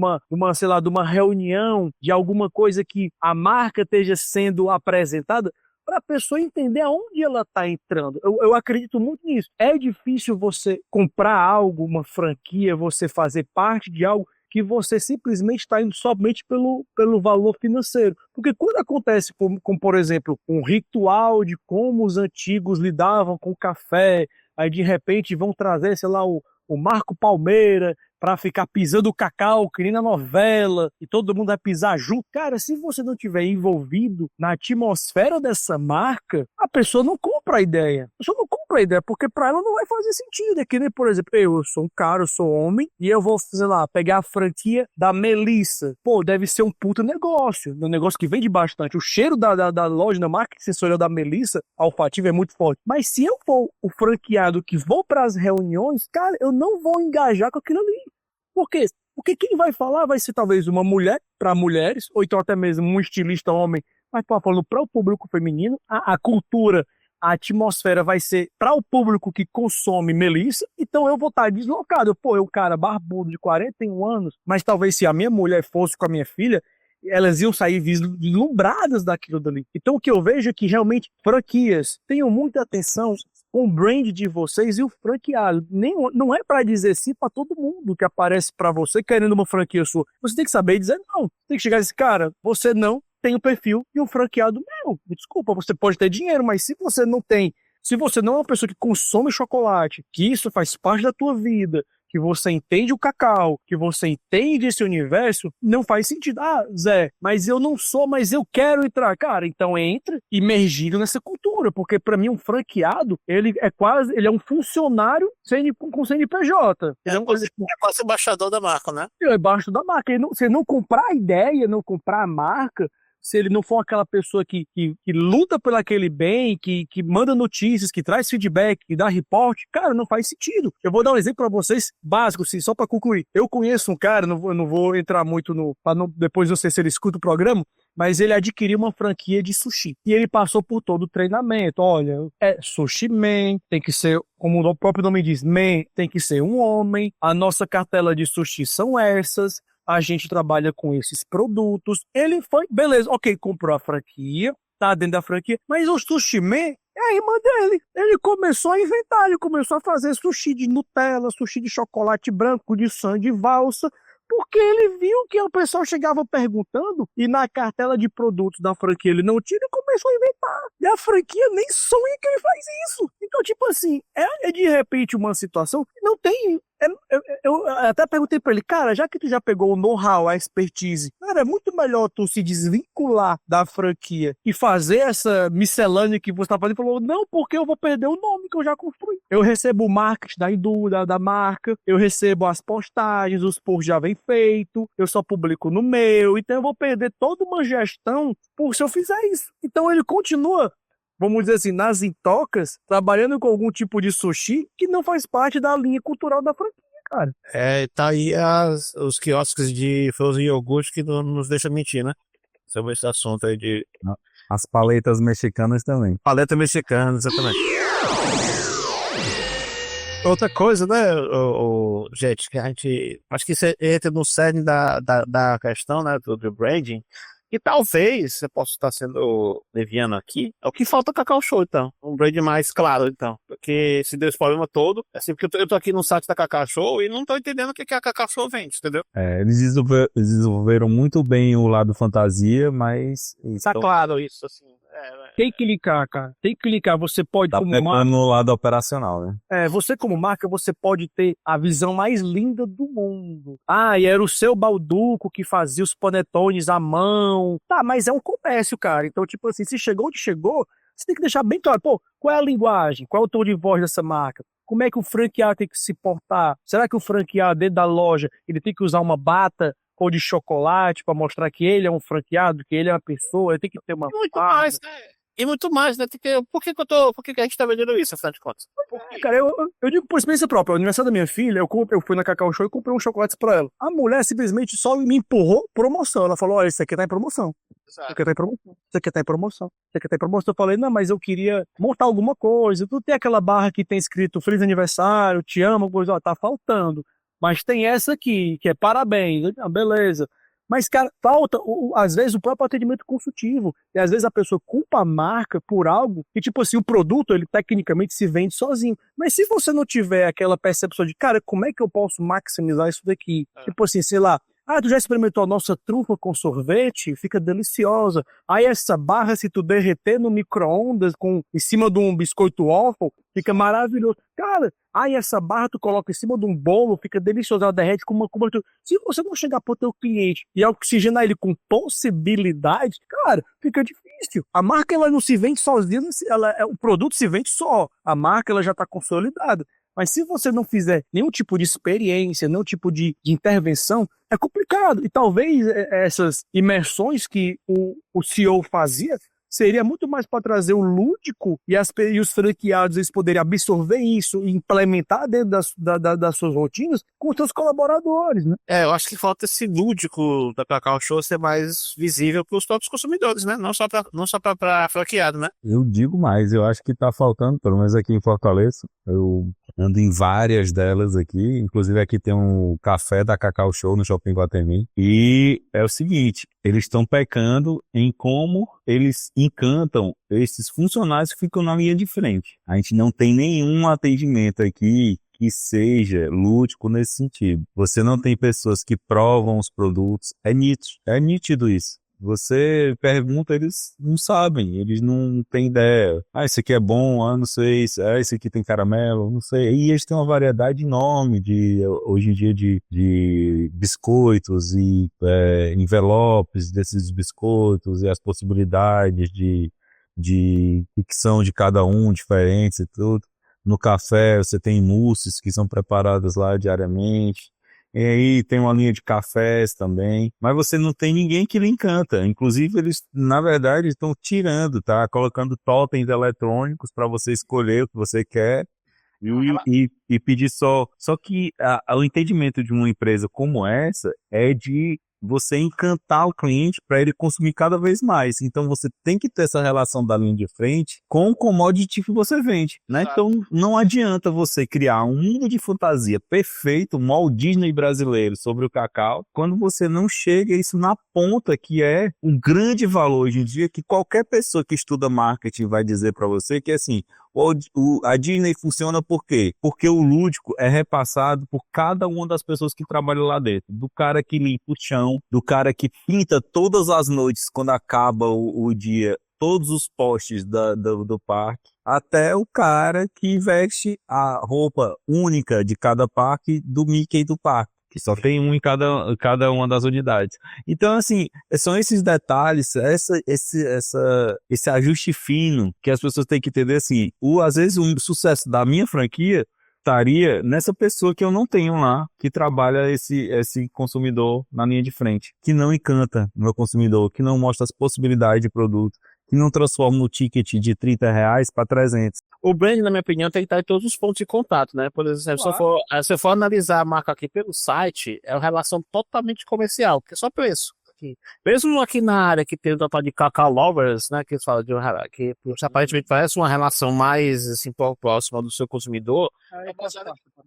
S1: uma reunião, de alguma coisa que a marca esteja sendo apresentada, para a pessoa entender aonde ela está entrando. Eu acredito muito nisso. É difícil você comprar algo, uma franquia, você fazer parte de algo que você simplesmente está indo somente pelo valor financeiro. Porque quando acontece, como por exemplo, um ritual de como os antigos lidavam com o café, aí de repente vão trazer, sei lá, o Marco Palmeira para ficar pisando o cacau, que nem na novela, e todo mundo vai pisar junto. Cara, se você não tiver envolvido na atmosfera dessa marca, a pessoa não compra a ideia. A pessoa não compra a ideia, porque para ela não vai fazer sentido. É que nem, por exemplo, eu sou um cara, eu sou homem, e eu vou, sei lá, pegar a franquia da Melissa. Pô, deve ser um puta negócio, um negócio que vende bastante. O cheiro da loja, da marca sensorial da Melissa, olfativa, é muito forte. Mas se eu for o franqueado que vou para as reuniões, cara, eu não vou engajar com aquilo ali. Por quê? Porque quem vai falar vai ser talvez uma mulher para mulheres, ou então até mesmo um estilista homem, mas falando para o público feminino, a cultura, a atmosfera vai ser para o público que consome Melissa, então eu vou estar deslocado. Pô, eu, cara, barbudo de 41 anos, mas talvez se a minha mulher fosse com a minha filha, elas iam sair vislumbradas daquilo dali. Então o que eu vejo é que realmente franquias, tenham muita atenção com o brand de vocês e o franqueado. Não é para dizer sim para todo mundo que aparece para você querendo uma franquia sua. Você tem que saber dizer não. Tem que chegar e dizer, cara, você não tem o perfil de um franqueado meu. Desculpa, você pode ter dinheiro, mas se você não tem, se você não é uma pessoa que consome chocolate, que isso faz parte da tua vida, que você entende o cacau, que você entende esse universo, não faz sentido. Zé, mas eu não sou, mas eu quero entrar. Cara, então entra imergido nessa cultura, porque para mim um franqueado, ele é um funcionário com CNPJ.
S3: É quase embaixador da marca, né?
S1: É embaixo da marca. Você não comprar a ideia, não comprar a marca, se ele não for aquela pessoa que luta por aquele bem, que manda notícias, que traz feedback, que dá reporte, cara, não faz sentido. Eu vou dar um exemplo para vocês, básico, sim, só para concluir. Eu conheço um cara, não vou entrar muito depois não sei se ele escuta o programa, mas ele adquiriu uma franquia de sushi. E ele passou por todo o treinamento. Olha, sushi man, tem que ser, como o próprio nome diz, man, tem que ser um homem. A nossa cartela de sushi são essas. A gente trabalha com esses produtos. Ele foi, beleza, ok, comprou a franquia, tá dentro da franquia, mas o Sushi Man é a irmã dele. Ele começou a inventar, ele começou a fazer sushi de Nutella, sushi de chocolate branco, de sangue de valsa, porque ele viu que o pessoal chegava perguntando e na cartela de produtos da franquia ele não tinha, ele começou a inventar. E a franquia nem sonha que ele faz isso. Então, tipo assim, é de repente uma situação que não tem Eu até perguntei pra ele, cara, já que tu já pegou o know-how, a expertise, cara, é muito melhor tu se desvincular da franquia e fazer essa miscelânea que você tá fazendo. Ele falou, não, porque eu vou perder o nome que eu já construí. Eu recebo o marketing da marca, eu recebo as postagens, os posts já vem feito, eu só publico no meu, então eu vou perder toda uma gestão se eu fizer isso. Então ele continua, vamos dizer assim, nas intocas, trabalhando com algum tipo de sushi que não faz parte da linha cultural da franquia, cara.
S3: Tá aí os quiosques de frozen iogurte que não nos deixa mentir, né? Sobre esse assunto aí de
S2: As paletas mexicanas também.
S3: paleta mexicana, exatamente. Outra coisa, né, gente, que a gente, acho que isso entra no cerne da questão, né, do branding, e talvez, você possa estar sendo leviano aqui, é o que falta Cacau Show, então, um brand mais claro, então, porque se deu esse problema todo, é assim, porque eu tô aqui no site da Cacau Show e não tô entendendo o que a Cacau Show vende, entendeu?
S2: Eles desenvolveram muito bem o lado fantasia, mas
S3: Tá claro isso, assim,
S1: Tem que clicar, cara. Tem que clicar. Você pode,
S2: tá
S1: como
S2: pegando
S1: marca,
S2: no lado operacional, né?
S1: você como marca, você pode ter a visão mais linda do mundo. Ah, e era o seu Balduco que fazia os panetones à mão. Tá, mas é um comércio, cara. Então, tipo assim, se chegou onde chegou, você tem que deixar bem claro, pô, qual é a linguagem? Qual é o tom de voz dessa marca? Como é que o franqueado tem que se portar? Será que o franqueado dentro da loja, ele tem que usar uma bata cor de chocolate para mostrar que ele é um franqueado, que ele é uma pessoa, ele tem que ter uma
S3: muito
S1: farda?
S3: mais, né? E muito mais, né? Por que que a gente tá vendendo isso, afinal de contas?
S1: Cara, eu digo por experiência própria. O aniversário da minha filha, eu fui na Cacau Show e comprei um chocolate pra ela. A mulher simplesmente só me empurrou promoção. Ela falou, olha, isso aqui tá em promoção. Isso aqui tá em promoção. Isso aqui tá em promoção. Isso aqui tá em promoção. Eu falei, não, mas eu queria montar alguma coisa. Tu tem aquela barra que tem escrito Feliz Aniversário, te amo, coisa, ó, tá faltando. Mas tem essa aqui, que é parabéns. Ah, beleza. Mas, cara, falta, às vezes, o próprio atendimento consultivo. E às vezes a pessoa culpa a marca por algo que, tipo assim, o produto, ele tecnicamente se vende sozinho. Mas se você não tiver aquela percepção de, cara, como é que eu posso maximizar isso daqui? Tipo assim, sei lá, ah, tu já experimentou a nossa trufa com sorvete? Fica deliciosa. Aí essa barra, se tu derreter no micro-ondas em cima de um biscoito waffle, fica maravilhoso. Cara, aí essa barra tu coloca em cima de um bolo, fica delicioso, ela derrete com uma cobertura. Se você não chegar pro teu cliente e oxigenar ele com possibilidade, cara, fica difícil. A marca, ela não se vende sozinha, o produto se vende só. A marca, ela já tá consolidada. Mas se você não fizer nenhum tipo de experiência, nenhum tipo de intervenção, é complicado. E talvez essas imersões que o CEO fazia seria muito mais para trazer o lúdico e os franqueados eles poderem absorver isso e implementar dentro das suas rotinas com os seus colaboradores, né?
S3: Eu acho que falta esse lúdico da Cacau Show ser mais visível para os próprios consumidores, né? Não só para franqueado, né?
S2: Eu digo mais, eu acho que tá faltando, pelo menos aqui em Fortaleza. Eu ando em várias delas aqui, inclusive aqui tem um café da Cacau Show no Shopping Guatemi. E é o seguinte, eles estão pecando em como eles encantam esses funcionários que ficam na linha de frente. A gente não tem nenhum atendimento aqui que seja lúdico nesse sentido. Você não tem pessoas que provam os produtos. É nítido isso. Você pergunta, eles não sabem, eles não têm ideia. Ah, esse aqui é bom, não sei, esse aqui tem caramelo, não sei. E eles têm uma variedade enorme hoje em dia de biscoitos e envelopes desses biscoitos e as possibilidades de ficção de cada um diferentes e tudo. No café você tem mousses que são preparadas lá diariamente. E aí tem uma linha de cafés também, mas você não tem ninguém que lhe encanta. Inclusive eles, na verdade, estão tirando, tá? Colocando totens eletrônicos para você escolher o que você quer e pedir só. Só que o entendimento de uma empresa como essa é de você encantar o cliente para ele consumir cada vez mais. Então você tem que ter essa relação da linha de frente com o commodity que você vende, né? Então não adianta você criar um mundo de fantasia perfeito, um Walt Disney brasileiro sobre o cacau, quando você não chega isso na ponta, que é um grande valor hoje em dia, que qualquer pessoa que estuda marketing vai dizer para você que é assim, a Disney funciona por quê? Porque o lúdico é repassado por cada uma das pessoas que trabalham lá dentro. Do cara que limpa o chão, do cara que pinta todas as noites quando acaba o dia todos os postes do parque, até o cara que veste a roupa única de cada parque do Mickey do parque, que só tem um em cada uma das unidades. Então, assim, são esses detalhes, esse ajuste fino que as pessoas têm que entender, assim, às vezes o sucesso da minha franquia estaria nessa pessoa que eu não tenho lá, que trabalha esse consumidor na linha de frente, que não encanta o meu consumidor, que não mostra as possibilidades de produto, que não transforma o ticket de R$ 30 para 300.
S3: O brand, na minha opinião, tem que estar em todos os pontos de contato, né? Por exemplo, se eu for analisar a marca aqui pelo site, é uma relação totalmente comercial, porque é só preço. Mesmo aqui na área que tem o tal de Cacau Lovers, né, que eles falam que aparentemente parece uma relação mais assim, próxima do seu consumidor,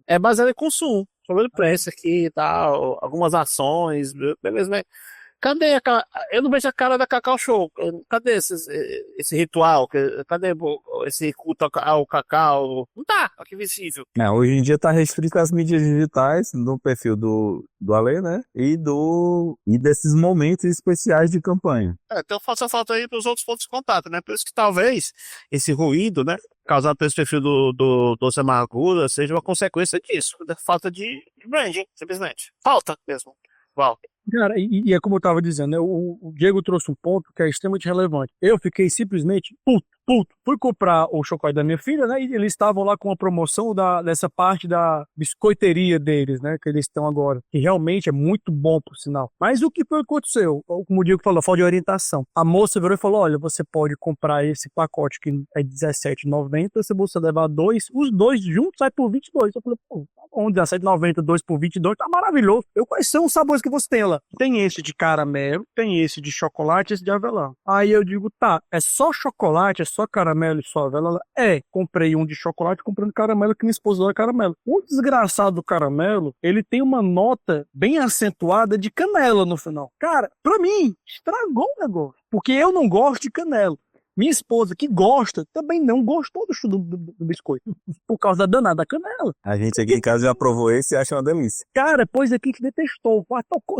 S3: é baseado em consumo, sobre o preço aqui e tal, algumas ações, beleza, né? Cadê eu não vejo a cara da Cacau Show. Cadê esse ritual? Cadê esse culto ao cacau? Não tá aqui visível.
S2: Hoje em dia tá restrito às mídias digitais, no perfil do Ale, né? E desses momentos especiais de campanha.
S3: Então faça falta aí para os outros pontos de contato, né? Por isso que talvez esse ruído, né, causado pelo perfil do Doce Amargura, seja uma consequência disso, da falta de branding, simplesmente. Falta mesmo. Uau.
S1: Cara, e é como eu tava dizendo, né? O Diego trouxe um ponto que é extremamente relevante. Eu fiquei simplesmente puto. Fui comprar o chocolate da minha filha, né? E eles estavam lá com a promoção dessa parte da biscoiteria deles, né? Que eles estão agora. Que realmente é muito bom, por sinal. Mas o que foi que aconteceu? Como o Diego falou, falta de orientação. A moça virou e falou, olha, você pode comprar esse pacote que é R$17,90, se você levar dois, os dois juntos sai por 22. Eu falei, pô, tá bom, R$17,90, 2 por 22, tá maravilhoso. Quais são os sabores que você tem lá? Tem esse de caramelo, tem esse de chocolate, esse de avelã. Aí eu digo, tá, é só chocolate, é só caramelo e só avelã? Comprei um de chocolate, comprei um de caramelo, que minha esposa adora caramelo. O desgraçado do caramelo, ele tem uma nota bem acentuada de canela no final. Cara, pra mim, estragou o negócio. Porque eu não gosto de canela. Minha esposa, que gosta, também não gostou do biscoito. Por causa da danada canela.
S2: A gente aqui em casa já provou esse e acha uma delícia.
S1: Cara, pois aqui que detestou.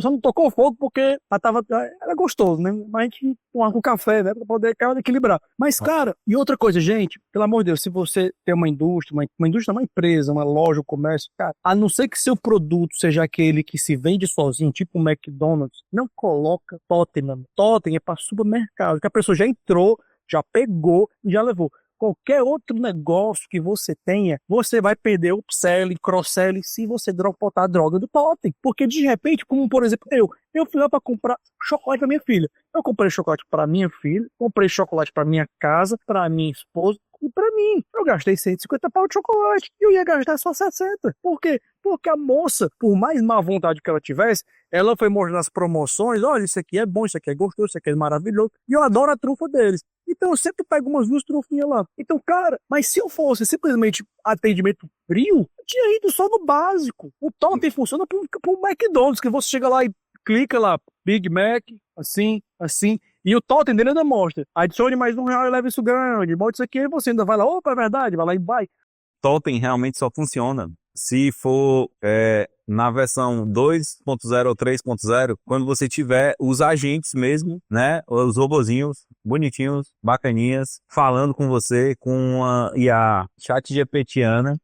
S1: Só não tocou fogo porque era gostoso, né? Mas a gente tomava com café, né? Pra poder equilibrar. Mas, cara, e outra coisa, gente, pelo amor de Deus, se você tem uma indústria, uma empresa, uma loja, um comércio, cara, a não ser que seu produto seja aquele que se vende sozinho, tipo um McDonald's, não coloca totem, mano. Totem é pra supermercado, que a pessoa já entrou, já pegou e já levou. Qualquer outro negócio que você tenha, você vai perder upselling, cross-selling se você botar a droga do totem. Porque de repente, como por exemplo, eu fui lá para comprar chocolate para minha filha. Eu comprei chocolate para minha filha, comprei chocolate para minha casa, para minha esposa e para mim. Eu gastei 150 pau de chocolate e eu ia gastar só 60. Por quê? Porque a moça, por mais má vontade que ela tivesse, ela foi mostrando as promoções, olha, isso aqui é bom, isso aqui é gostoso, isso aqui é maravilhoso. E eu adoro a trufa deles. Então eu sempre pego umas 2 trufinhas lá. Então, cara, mas se eu fosse simplesmente atendimento frio, eu tinha ido só no básico. O totem funciona pro McDonald's, que você chega lá e clica lá, Big Mac, assim. E o totem dele ainda mostra. Adicione mais R$1 e leve isso grande. Bote isso aqui e você ainda vai lá, opa, é verdade, vai lá e vai.
S2: Totem realmente só funciona se for na versão 2.0 ou 3.0, quando você tiver os agentes mesmo, né? Os robozinhos bonitinhos, bacaninhas, falando com você, com a IA ChatGPTiana,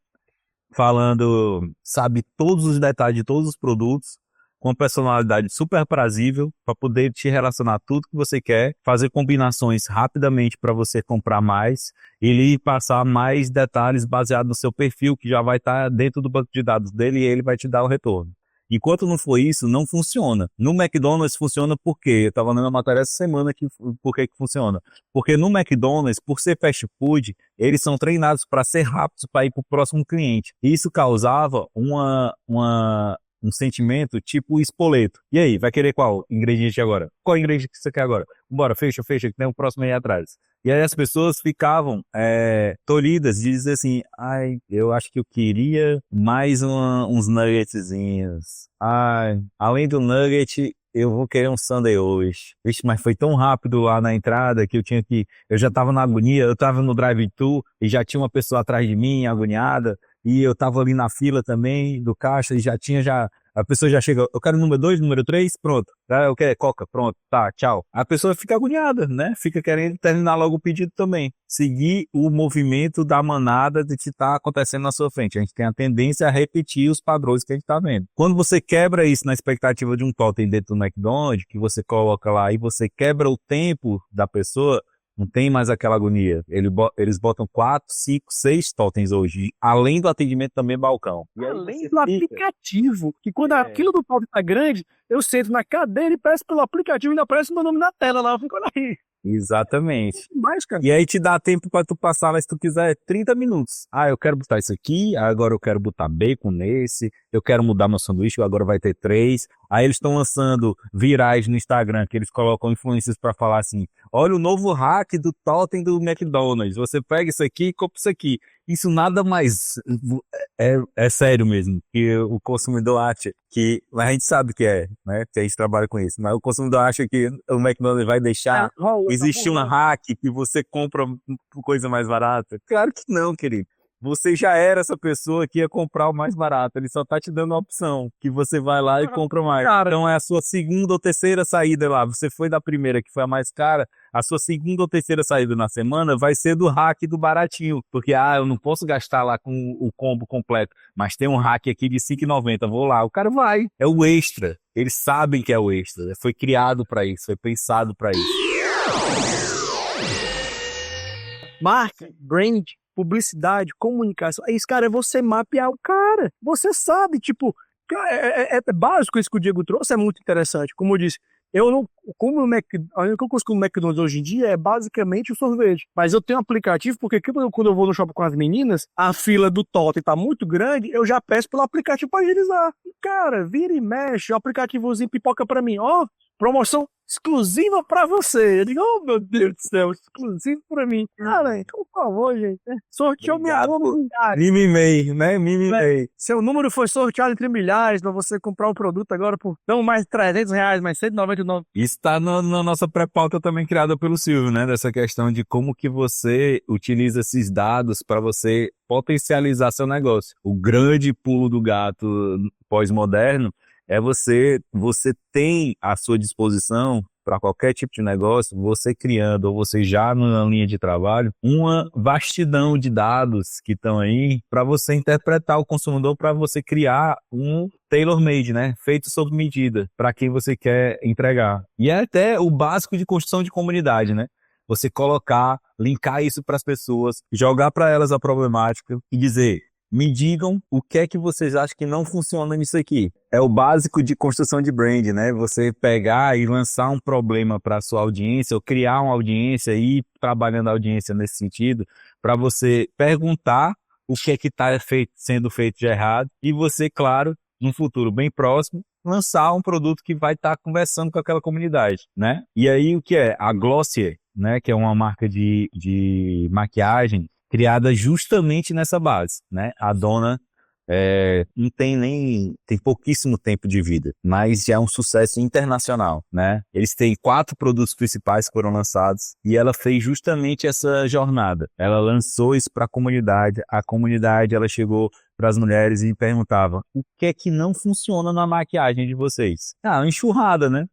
S2: falando, sabe, todos os detalhes de todos os produtos, com personalidade super prazível, para poder te relacionar tudo que você quer, fazer combinações rapidamente para você comprar mais, e lhe passar mais detalhes baseados no seu perfil, que já vai estar dentro do banco de dados dele, e ele vai te dar o retorno. Enquanto não for isso, não funciona. No McDonald's funciona por quê? Eu estava lendo a matéria essa semana por que funciona. Porque no McDonald's, por ser fast food, eles são treinados para ser rápidos para ir para o próximo cliente. E isso causava um sentimento tipo espoleto. E aí, vai querer qual ingrediente agora? Qual ingrediente que você quer agora? Bora, fecha, que tem um próximo aí atrás. E aí as pessoas ficavam tolhidas de dizer assim, eu acho que eu queria mais uns nuggetzinhos. Além do nugget, eu vou querer um sundae hoje. Vixe, mas foi tão rápido lá na entrada que eu já tava na agonia, eu tava no drive-thru e já tinha uma pessoa atrás de mim, agoniada. E eu tava ali na fila também do caixa e já tinha A pessoa já chega, eu quero número 2, número 3, pronto. Eu quero Coca, pronto, tá, tchau. A pessoa fica agoniada, né? Fica querendo terminar logo o pedido também. Seguir o movimento da manada de que tá acontecendo na sua frente. A gente tem a tendência a repetir os padrões que a gente tá vendo. Quando você quebra isso na expectativa de um totem dentro do McDonald's, que você coloca lá e você quebra o tempo da pessoa, não tem mais aquela agonia. Eles botam 4, 5, 6 totens hoje, além do atendimento também balcão.
S1: Além do aplicativo, que quando aquilo do totem tá grande, eu sento na cadeira e peço pelo aplicativo e ainda aparece meu nome na tela lá, eu fico aí.
S2: Exatamente.
S1: Mais, cara.
S2: E aí te dá tempo pra tu passar lá, se tu quiser, 30 minutos. Ah, eu quero botar isso aqui, agora eu quero botar bacon nesse, eu quero mudar meu sanduíche, agora vai ter 3. Aí eles estão lançando virais no Instagram, que eles colocam influencers pra falar assim, olha o novo hack do totem do McDonald's, você pega isso aqui e compra isso aqui. Isso nada mais é sério mesmo, que o consumidor acha que, mas a gente sabe que é, né, que a gente trabalha com isso, mas o consumidor acha que o McDonald's vai deixar existir um hack que você compra coisa mais barata. Claro que não, querido. Você já era essa pessoa que ia comprar o mais barato. Ele só tá te dando a opção que você vai lá e compra mais.
S1: Cara.
S2: Então é a sua segunda ou terceira saída lá. Você foi da primeira, que foi a mais cara. A sua segunda ou terceira saída na semana vai ser do hack do baratinho. Porque, eu não posso gastar lá com o combo completo. Mas tem um hack aqui de R$5,90. Vou lá. O cara vai. É o extra. Eles sabem que é o extra. Foi criado pra isso. Foi pensado pra isso.
S1: Marca, brand, publicidade, comunicação. É isso, cara, é você mapear o cara. Você sabe, tipo, é básico isso que o Diego trouxe, é muito interessante. Como eu disse, eu não, como o a única coisa que o McDonald's hoje em dia é basicamente o sorvete. Mas eu tenho um aplicativo, porque quando eu vou no shopping com as meninas, a fila do totem tá muito grande, eu já peço pelo aplicativo pra agilizar. E, cara, vira e mexe, o aplicativozinho pipoca pra mim, ó, promoção exclusiva pra você. Eu digo, oh meu Deus do céu, exclusivo pra mim. Cara, então, por favor, gente, sorteou minha oportunidade.
S2: Mimimei, né? Mimimei.
S1: Seu número foi sorteado entre milhares pra você comprar um produto agora por não mais R$300, mais R$199.
S2: Isso está na nossa pré-pauta também criada pelo Silvio, né? Dessa questão de como que você utiliza esses dados para você potencializar seu negócio. O grande pulo do gato pós-moderno é você tem à sua disposição para qualquer tipo de negócio, você criando ou você já na linha de trabalho, uma vastidão de dados que estão aí para você interpretar o consumidor, para você criar um tailor-made, né? Feito sob medida para quem você quer entregar. E é até o básico de construção de comunidade, né? Você colocar, linkar isso para as pessoas, jogar para elas a problemática e dizer: me digam o que é que vocês acham que não funciona nisso aqui. É o básico de construção de brand, né? Você pegar e lançar um problema para a sua audiência, ou criar uma audiência e ir trabalhando a audiência nesse sentido, para você perguntar o que é que está sendo feito de errado e você, claro, num futuro bem próximo, lançar um produto que vai estar conversando com aquela comunidade, né? E aí o que é? A Glossier, né? Que é uma marca de maquiagem criada justamente nessa base, né? A dona não tem pouquíssimo tempo de vida, mas já é um sucesso internacional, né? Eles têm 4 produtos principais que foram lançados e ela fez justamente essa jornada. Ela lançou isso para a comunidade ela chegou para as mulheres e perguntava: o que é que não funciona na maquiagem de vocês? Uma enxurrada, né?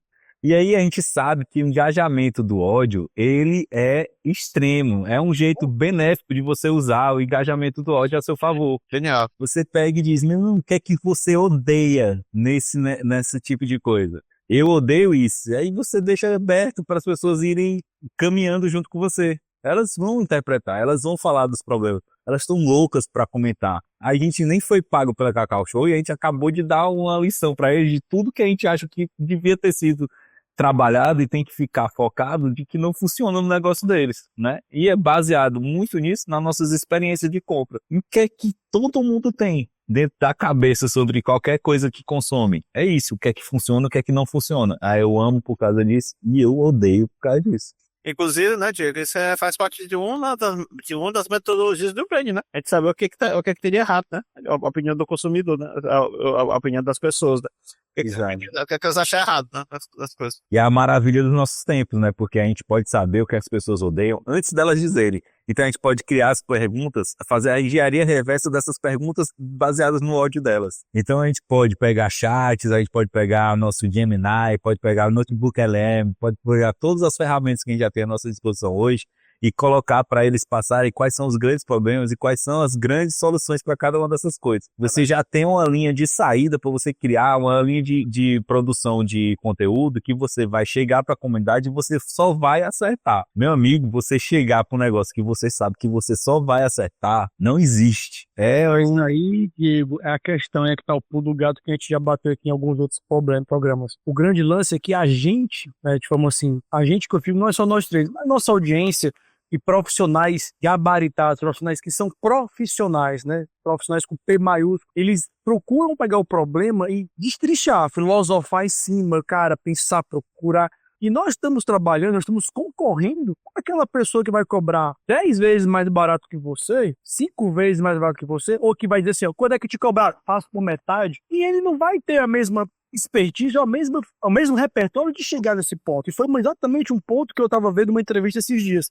S2: E aí a gente sabe que o engajamento do ódio, ele é extremo. É um jeito benéfico de você usar o engajamento do ódio a seu favor.
S3: Genial.
S2: Você pega e diz: o que é que você odeia nesse tipo de coisa? Eu odeio isso. E aí você deixa aberto para as pessoas irem caminhando junto com você. Elas vão interpretar, elas vão falar dos problemas. Elas estão loucas para comentar. A gente nem foi pago pela Cacau Show e a gente acabou de dar uma lição para eles de tudo que a gente acha que devia ter sido trabalhado e tem que ficar focado de que não funciona no negócio deles, né? E é baseado muito nisso, nas nossas experiências de compra. E o que é que todo mundo tem dentro da cabeça sobre qualquer coisa que consome? É isso, o que é que funciona, o que é que não funciona. Eu amo por causa disso e eu odeio por causa disso.
S3: Inclusive, né, Diego, isso faz parte de uma das metodologias do brand, né? A gente saber o que que teria errado, né? A opinião do consumidor, né? A opinião das pessoas, né?
S1: Exato.
S3: O que é que eles acham errado, né? As coisas.
S2: E é a maravilha dos nossos tempos, né? Porque a gente pode saber o que as pessoas odeiam antes delas dizerem. Então a gente pode criar as perguntas, fazer a engenharia reversa dessas perguntas baseadas no ódio delas. Então a gente pode pegar chats, a gente pode pegar o nosso Gemini, pode pegar o Notebook LM, pode pegar todas as ferramentas que a gente já tem à nossa disposição hoje e colocar para eles passarem quais são os grandes problemas e quais são as grandes soluções para cada uma dessas coisas. Você já tem uma linha de saída para você criar, uma linha de produção de conteúdo que você vai chegar para a comunidade e você só vai acertar. Meu amigo, você chegar para um negócio que você sabe que você só vai acertar, não existe.
S1: Aí, Diego, é a questão é que tá o pulo do gato que a gente já bateu aqui em alguns outros programas. O grande lance é que a gente, né, de forma assim, a gente que eu fico, não é só nós três, mas nossa audiência e profissionais gabaritados, profissionais que são profissionais, né? Profissionais com P maiúsculo, eles procuram pegar o problema e destrinchar, filosofar em cima, cara, pensar, procurar. E nós estamos trabalhando, nós estamos concorrendo com aquela pessoa que vai cobrar 10 vezes mais barato que você, 5 vezes mais barato que você, ou que vai dizer assim, ó, quando é que te cobrar? Faço por metade. E ele não vai ter a mesma expertise, o mesmo repertório de chegar nesse ponto. E foi exatamente um ponto que eu estava vendo uma entrevista esses dias.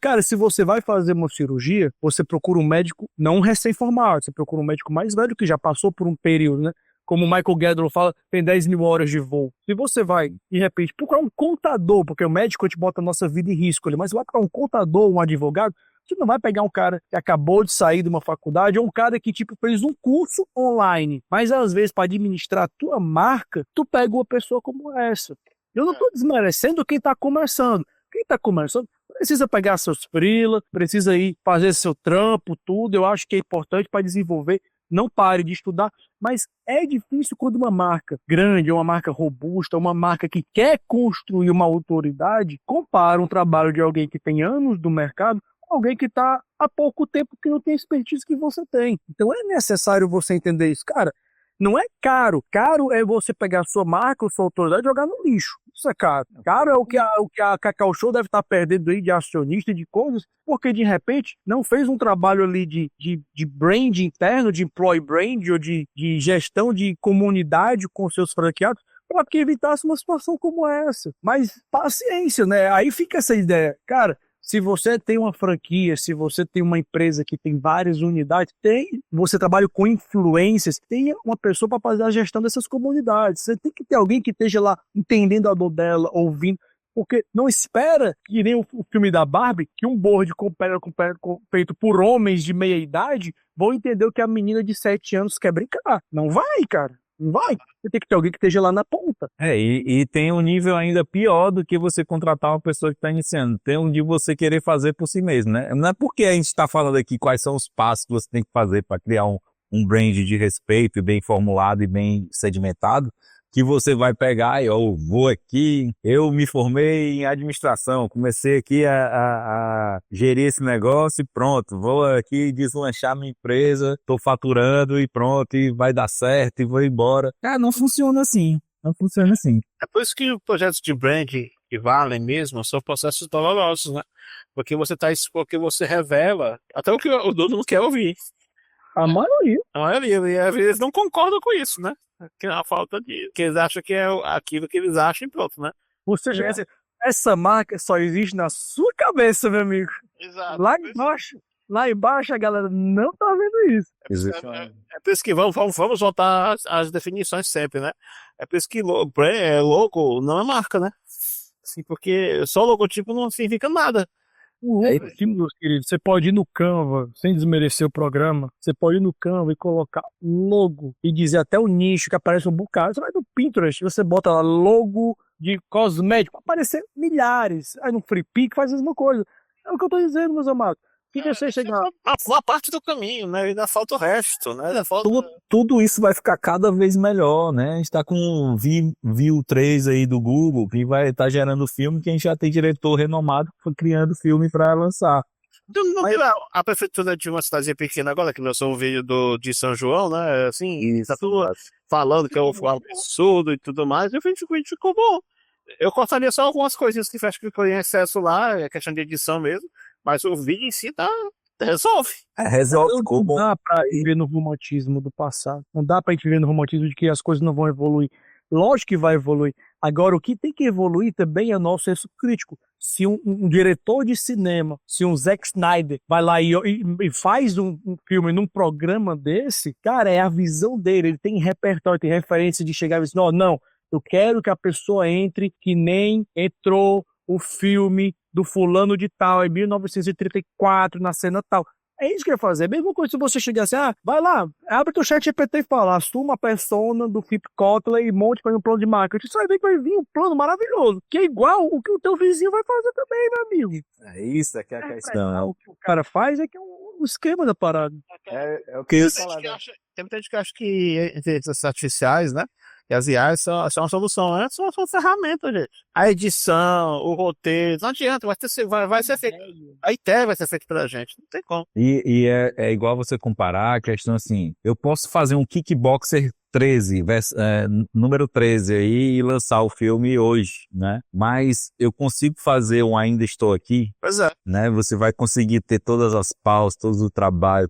S1: Cara, se você vai fazer uma cirurgia, você procura um médico não recém-formado, você procura um médico mais velho que já passou por um período, né? Como o Michael Gerdau fala, tem 10 mil horas de voo. Se você vai, de repente, procurar um contador, porque o médico te bota a nossa vida em risco, mas vai procurar um contador, um advogado, você não vai pegar um cara que acabou de sair de uma faculdade ou um cara que, tipo, fez um curso online. Mas, às vezes, para administrar a tua marca, tu pega uma pessoa como essa. Eu não estou desmerecendo quem está começando. Quem está começando precisa pegar seus freela, precisa ir fazer seu trampo, tudo. Eu acho que é importante para desenvolver. Não pare de estudar, mas é difícil quando uma marca grande, uma marca robusta, uma marca que quer construir uma autoridade, compara um trabalho de alguém que tem anos do mercado com alguém que está há pouco tempo que não tem a expertise que você tem. Então é necessário você entender isso. Cara, não é caro. Caro é você pegar a sua marca, a sua autoridade e jogar no lixo. Isso é caro. Caro é o que a Cacau Show deve estar perdendo aí de acionista, de coisas, porque de repente não fez um trabalho ali de brand interno, de employee brand ou de gestão de comunidade com seus franqueados, para que evitasse uma situação como essa. Mas paciência, né? Aí fica essa ideia. Cara, se você tem uma franquia, se você tem uma empresa que tem várias unidades, você trabalha com influências, tenha uma pessoa para fazer a gestão dessas comunidades. Você tem que ter alguém que esteja lá entendendo a dor dela, ouvindo, porque não espera que nem o filme da Barbie, que um board feito por homens de meia idade vão entender o que a menina de 7 anos quer brincar. Não vai, cara. Não vai. Você tem que ter alguém que esteja lá na ponta.
S2: E tem um nível ainda pior do que você contratar uma pessoa que está iniciando. Tem um de você querer fazer por si mesmo, né? Não é porque a gente está falando aqui quais são os passos que você tem que fazer para criar um brand de respeito, bem formulado e bem sedimentado, que você vai pegar e eu vou aqui, eu me formei em administração, comecei aqui a gerir esse negócio e pronto, vou aqui deslanchar minha empresa, tô faturando e pronto, e vai dar certo e vou embora. Cara, não funciona assim, não funciona assim.
S3: É por isso que projetos de brand que valem mesmo são processos dolorosos, né? Porque você revela até o que o dono não quer ouvir.
S1: A maioria.
S3: A maioria, e às vezes não concordam com isso, né? Que é a falta de. Que eles acham que é aquilo que eles acham e pronto, né?
S1: Você já essa marca só existe na sua cabeça, meu amigo.
S3: Exato.
S1: Lá embaixo a galera não tá vendo isso.
S3: É por isso que vamos voltar às definições sempre, né? É por isso que logo não é marca, né? Assim, porque só logotipo não significa nada.
S1: Meus queridos, você pode ir no Canva, sem desmerecer o programa, você pode ir no Canva e colocar logo e dizer até o nicho que aparece um bocado. Você vai no Pinterest, você bota lá logo de cosmético, aparecer milhares. Aí no Free Pick faz a mesma coisa. É o que eu tô dizendo, meus amados. Que você chegar.
S3: Uma parte do caminho, né? Ainda falta o resto, né?
S2: Tudo isso vai ficar cada vez melhor, né? A gente tá com o View 3 aí do Google, que vai estar gerando filme, que a gente já tem diretor renomado que foi criando filme para lançar.
S3: Não tem a prefeitura de uma cidade pequena agora, que lançou um vídeo de São João, né? Assim, tá tudo falando que é um absurdo e tudo mais, e o vídeo ficou bom. Eu cortaria só algumas coisinhas que acho que ficou em excesso lá, é questão de edição mesmo. Mas o vídeo em si resolve.
S2: Resolve, ficou bom.
S1: Não dá pra viver no romantismo do passado. Não dá pra gente viver no romantismo de que as coisas não vão evoluir. Lógico que vai evoluir. Agora, o que tem que evoluir também é o nosso senso crítico. Se um diretor de cinema, se um Zack Snyder vai lá e faz um filme num programa desse, cara, é a visão dele. Ele tem repertório, tem referência de chegar e dizer, não, eu quero que a pessoa entre que nem entrou o filme do fulano de tal, em 1934, na cena tal. É isso que eu ia fazer. É a mesma coisa se você chegar assim, vai lá, abre teu chat GPT e fala, assuma a persona do Philip Kotler e monte para um plano de marketing. Você vai ver que vai vir um plano maravilhoso, que é igual o que o teu vizinho vai fazer também, meu amigo.
S2: É isso que é a questão.
S1: O que o cara faz é que é o esquema da parada.
S2: É o que eu falar.
S3: Tem muita gente que acha que inteligências artificiais, né? E as IAs são uma solução, né? São ferramentas, gente. A edição, o roteiro, não adianta, vai ser feito. A ideia vai ser feita pela gente, não tem como.
S2: E é igual você comparar a questão assim, eu posso fazer um Kickboxer 13, número 13 aí e lançar o filme hoje, né? Mas eu consigo fazer um Ainda Estou Aqui,
S3: Pois é.
S2: né? Você vai conseguir ter todas as pausas, todo o trabalho,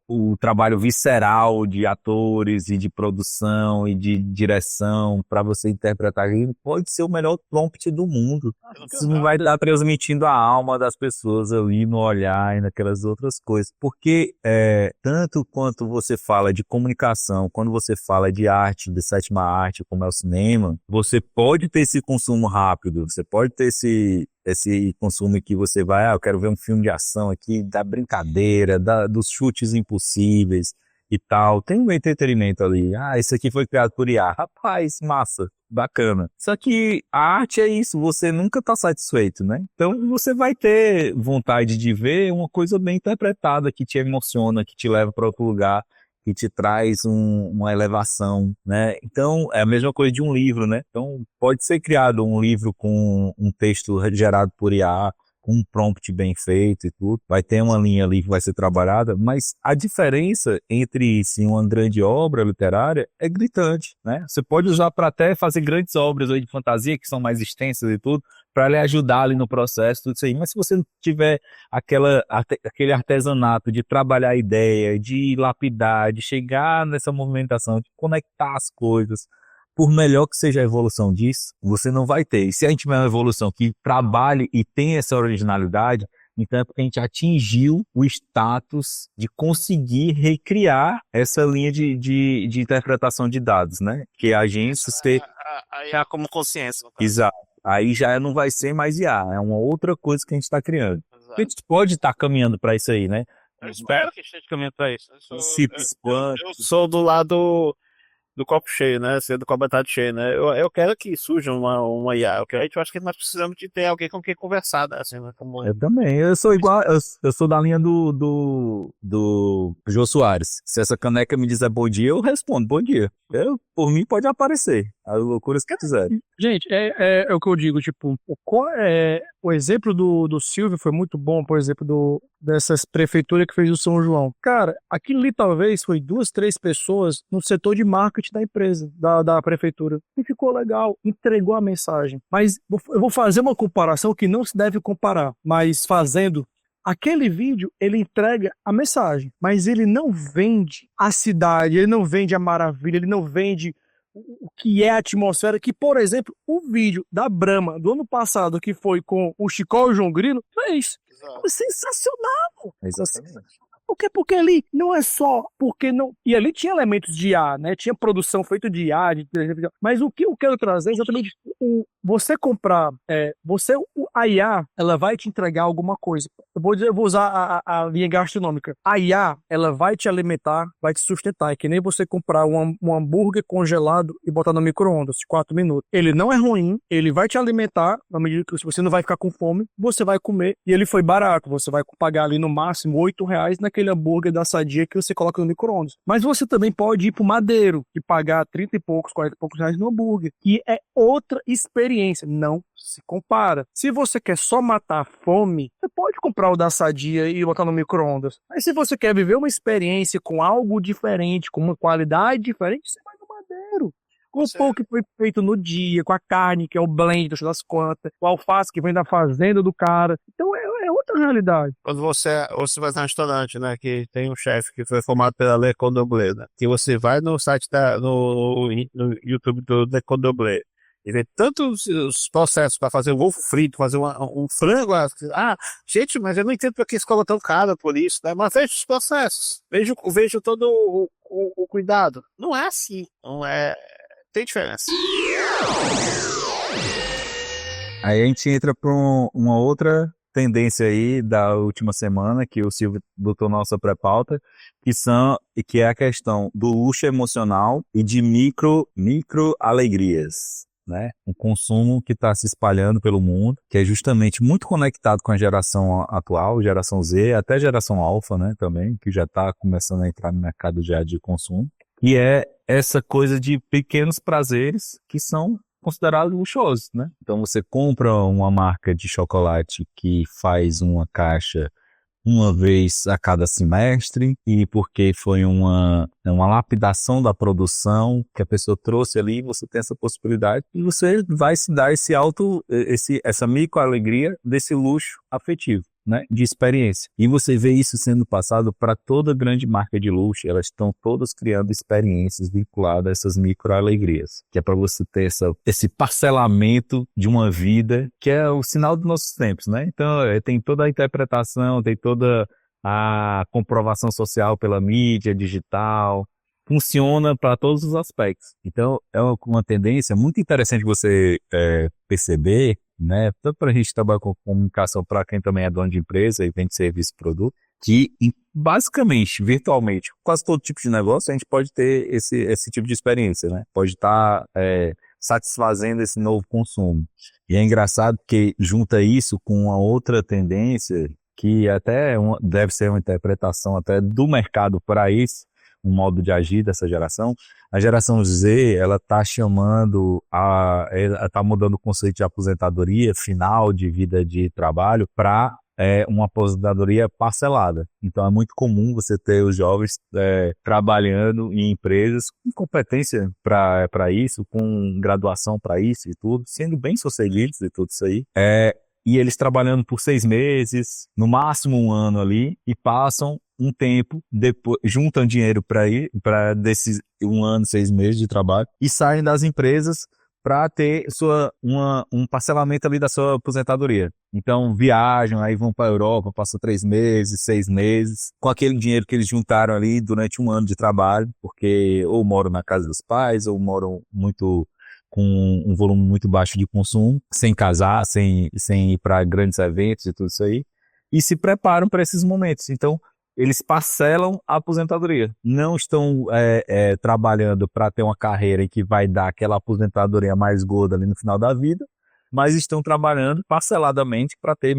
S2: o trabalho visceral de atores e de produção e de direção para você interpretar. E pode ser o melhor prompt do mundo. Isso não vai estar transmitindo a alma das pessoas ali no olhar e naquelas outras coisas. Porque tanto quanto você fala de comunicação, quando você fala de arte, de sétima arte, como é o cinema, você pode ter esse consumo rápido, você pode ter esse consumo que você vai, eu quero ver um filme de ação aqui, da brincadeira, dos chutes impossíveis e tal. Tem um entretenimento ali. Esse aqui foi criado por IA. Rapaz, massa, bacana. Só que a arte é isso, você nunca tá satisfeito, né? Então você vai ter vontade de ver uma coisa bem interpretada, que te emociona, que te leva para outro lugar, que te traz uma elevação, né? Então, é a mesma coisa de um livro, né? Então, pode ser criado um livro com um texto gerado por IA, com um prompt bem feito e tudo. Vai ter uma linha ali que vai ser trabalhada, mas a diferença entre isso e uma grande obra literária é gritante, né? Você pode usar para até fazer grandes obras aí de fantasia, que são mais extensas e tudo, para lhe ajudar ali no processo, tudo isso aí. Mas se você não tiver aquele artesanato de trabalhar a ideia, de lapidar, de chegar nessa movimentação, de conectar as coisas, por melhor que seja a evolução disso, você não vai ter. E se a gente tiver uma evolução que trabalhe e tem essa originalidade, então é porque a gente atingiu o status de conseguir recriar essa linha de interpretação de dados, né? Que a gente ter...
S3: Aí é como consciência.
S2: Exato. Aí já não vai ser mais IA, é uma outra coisa que a gente está criando.
S3: Exato.
S2: A gente pode estar caminhando para isso aí, né?
S3: Eu espero que esteja caminhando para isso.
S2: Eu
S3: sou do lado do copo cheio, né? Ser do copo metade cheio, né? Eu quero que surja uma IA. Eu acho que nós precisamos de ter alguém com quem conversar, né? Assim, né?
S2: Eu também. Eu sou igual, eu sou da linha do Jô Soares. Se essa caneca me dizer bom dia, eu respondo bom dia. Por mim, pode aparecer. As loucuras que quiserem.
S1: Gente, é o que eu digo, tipo, o exemplo do Silvio foi muito bom, por exemplo, dessas prefeituras que fez o São João. Cara, aquilo ali talvez foi 2, 3 pessoas no setor de marketing da empresa, da prefeitura. E ficou legal, entregou a mensagem. Mas eu vou fazer uma comparação que não se deve comparar, mas fazendo... Aquele vídeo, ele entrega a mensagem, mas ele não vende a cidade, ele não vende a maravilha, ele não vende o que é a atmosfera, que, por exemplo, o vídeo da Brahma do ano passado, que foi com o Chicó e o João Grilo, fez. Foi sensacional.
S2: Exatamente.
S1: Por quê? Porque ali não é só porque não... E ali tinha elementos de IA, né? Tinha produção feita de IA, mas o que eu quero trazer é exatamente você comprar, a IA, ela vai te entregar alguma coisa. Eu vou usar a linha gastronômica. A IA, ela vai te alimentar, vai te sustentar. É que nem você comprar um hambúrguer congelado e botar no micro-ondas, 4 minutos. Ele não é ruim, ele vai te alimentar, na medida que você não vai ficar com fome, você vai comer, e ele foi barato. Você vai pagar ali no máximo R$8 naquele hambúrguer da Sadia que você coloca no micro-ondas. Mas você também pode ir pro Madeiro e pagar 30 e poucos, 40 e poucos reais no hambúrguer. E é outra experiência, não se compara. Se você quer só matar a fome, você pode comprar o da Sadia e botar no micro-ondas. Mas se você quer viver uma experiência com algo diferente, com uma qualidade diferente, você vai no Madeiro. Com o pão que foi feito no dia, com a carne, que é o blend das quantas, o alface que vem da fazenda do cara. Então é outra a realidade.
S3: Quando você vai no restaurante, né, que tem um chefe que foi formado pela Le Cordon Bleu, né, que você vai no site no YouTube do Le Cordon Bleu e vê tantos os processos para fazer um ovo frito, fazer um frango. Gente, mas eu não entendo por que eles cobram tão caro por isso, né? Mas veja os processos, vejo todo o cuidado. Não é assim, não é, tem diferença.
S2: Aí a gente entra para uma outra tendência aí da última semana, que o Silvio botou na nossa pré-pauta, que é a questão do luxo emocional e de micro alegrias, né? Um consumo que está se espalhando pelo mundo, que é justamente muito conectado com a geração atual, geração Z, até geração Alpha, né, também, que já está começando a entrar no mercado já de consumo, e é essa coisa de pequenos prazeres que são considerados luxuosos, né? Então você compra uma marca de chocolate que faz uma caixa uma vez a cada semestre, e porque foi uma lapidação da produção que a pessoa trouxe ali, você tem essa possibilidade e você vai se dar essa micro alegria desse luxo afetivo, né, de experiência. E você vê isso sendo passado para toda grande marca de luxo, elas estão todas criando experiências vinculadas a essas micro alegrias, que é para você ter esse parcelamento de uma vida, que é o sinal dos nossos tempos, né? Então, tem toda a interpretação, tem toda a comprovação social pela mídia digital, funciona para todos os aspectos. Então, é uma tendência muito interessante você perceber, né? Tanto para a gente trabalhar com comunicação, para quem também é dono de empresa e vende serviço e produto, que basicamente, virtualmente, quase todo tipo de negócio, a gente pode ter esse tipo de experiência, né? Pode estar satisfazendo esse novo consumo. E é engraçado que junta isso com uma outra tendência, que até deve ser uma interpretação até do mercado para isso, um modo de agir dessa geração. A geração Z, ela está ela tá mudando o conceito de aposentadoria final de vida de trabalho para uma aposentadoria parcelada. Então é muito comum você ter os jovens trabalhando em empresas com competência para isso, com graduação para isso e tudo, sendo bem sucedidos e tudo isso aí. E eles trabalhando por 6 meses, no máximo 1 ano ali, e passam um tempo, depois juntam dinheiro para desses 1 ano, 6 meses de trabalho, e saem das empresas para ter um parcelamento ali da sua aposentadoria. Então viajam, aí vão para a Europa, passam 3 meses, 6 meses, com aquele dinheiro que eles juntaram ali durante 1 ano de trabalho, porque ou moram na casa dos pais, ou moram com um volume muito baixo de consumo, sem casar, sem ir para grandes eventos e tudo isso aí, e se preparam para esses momentos. Então, eles parcelam a aposentadoria. Não estão trabalhando para ter uma carreira que vai dar aquela aposentadoria mais gorda ali no final da vida, mas estão trabalhando parceladamente para ter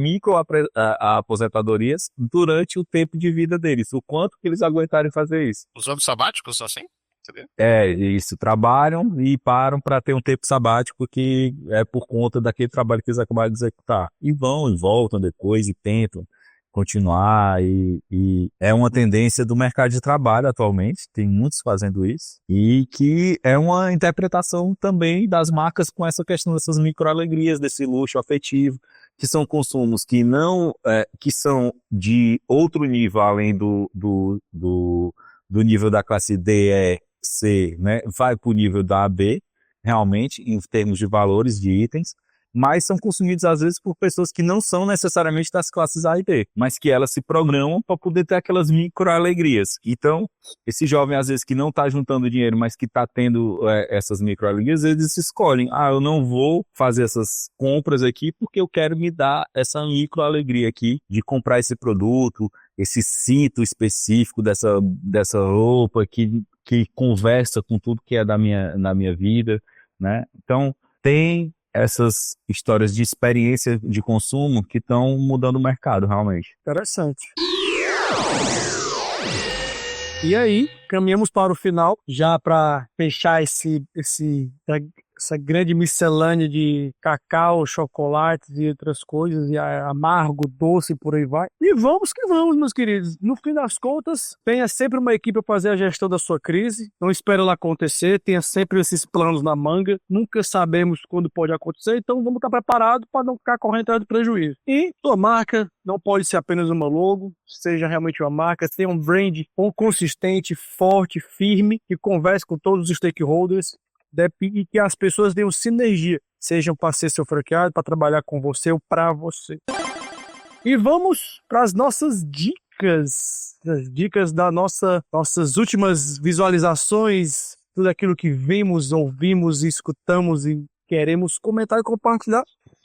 S2: aposentadorias durante o tempo de vida deles, o quanto que eles aguentarem fazer isso.
S3: Os anos sabáticos são assim?
S2: Isso, trabalham e param para ter um tempo sabático que é por conta daquele trabalho que eles acabaram de executar. E vão e voltam depois e tentam continuar, e é uma tendência do mercado de trabalho atualmente, tem muitos fazendo isso, e que é uma interpretação também das marcas com essa questão dessas microalegrias, desse luxo afetivo, que são consumos que não, que são de outro nível, além do nível da classe D, E, C, né? Vai para o nível da A, B, realmente, em termos de valores de itens, mas são consumidos às vezes por pessoas que não são necessariamente das classes A e B, mas que elas se programam para poder ter aquelas micro-alegrias. Então, esse jovem às vezes que não está juntando dinheiro, mas que está tendo essas micro-alegrias, eles escolhem, eu não vou fazer essas compras aqui porque eu quero me dar essa micro-alegria aqui de comprar esse produto, esse cinto específico dessa roupa que conversa com tudo que é na minha vida, né? Então, tem essas histórias de experiência de consumo que estão mudando o mercado, realmente.
S1: Interessante. E aí, caminhamos para o final, já para fechar essa grande miscelânea de cacau, chocolates e outras coisas, e amargo, doce e por aí vai. E vamos que vamos, meus queridos. No fim das contas, tenha sempre uma equipe para fazer a gestão da sua crise. Não espere ela acontecer, tenha sempre esses planos na manga. Nunca sabemos quando pode acontecer, então vamos estar preparados para não ficar correndo atrás do prejuízo. E sua marca não pode ser apenas uma logo, seja realmente uma marca, tenha um brand consistente, forte, firme, que converse com todos os stakeholders e que as pessoas tenham sinergia, sejam para ser seu franqueado, para trabalhar com você ou para você. E vamos para as nossas dicas, as dicas das nossas últimas visualizações, tudo aquilo que vimos, ouvimos, escutamos e queremos comentar e compartilhar.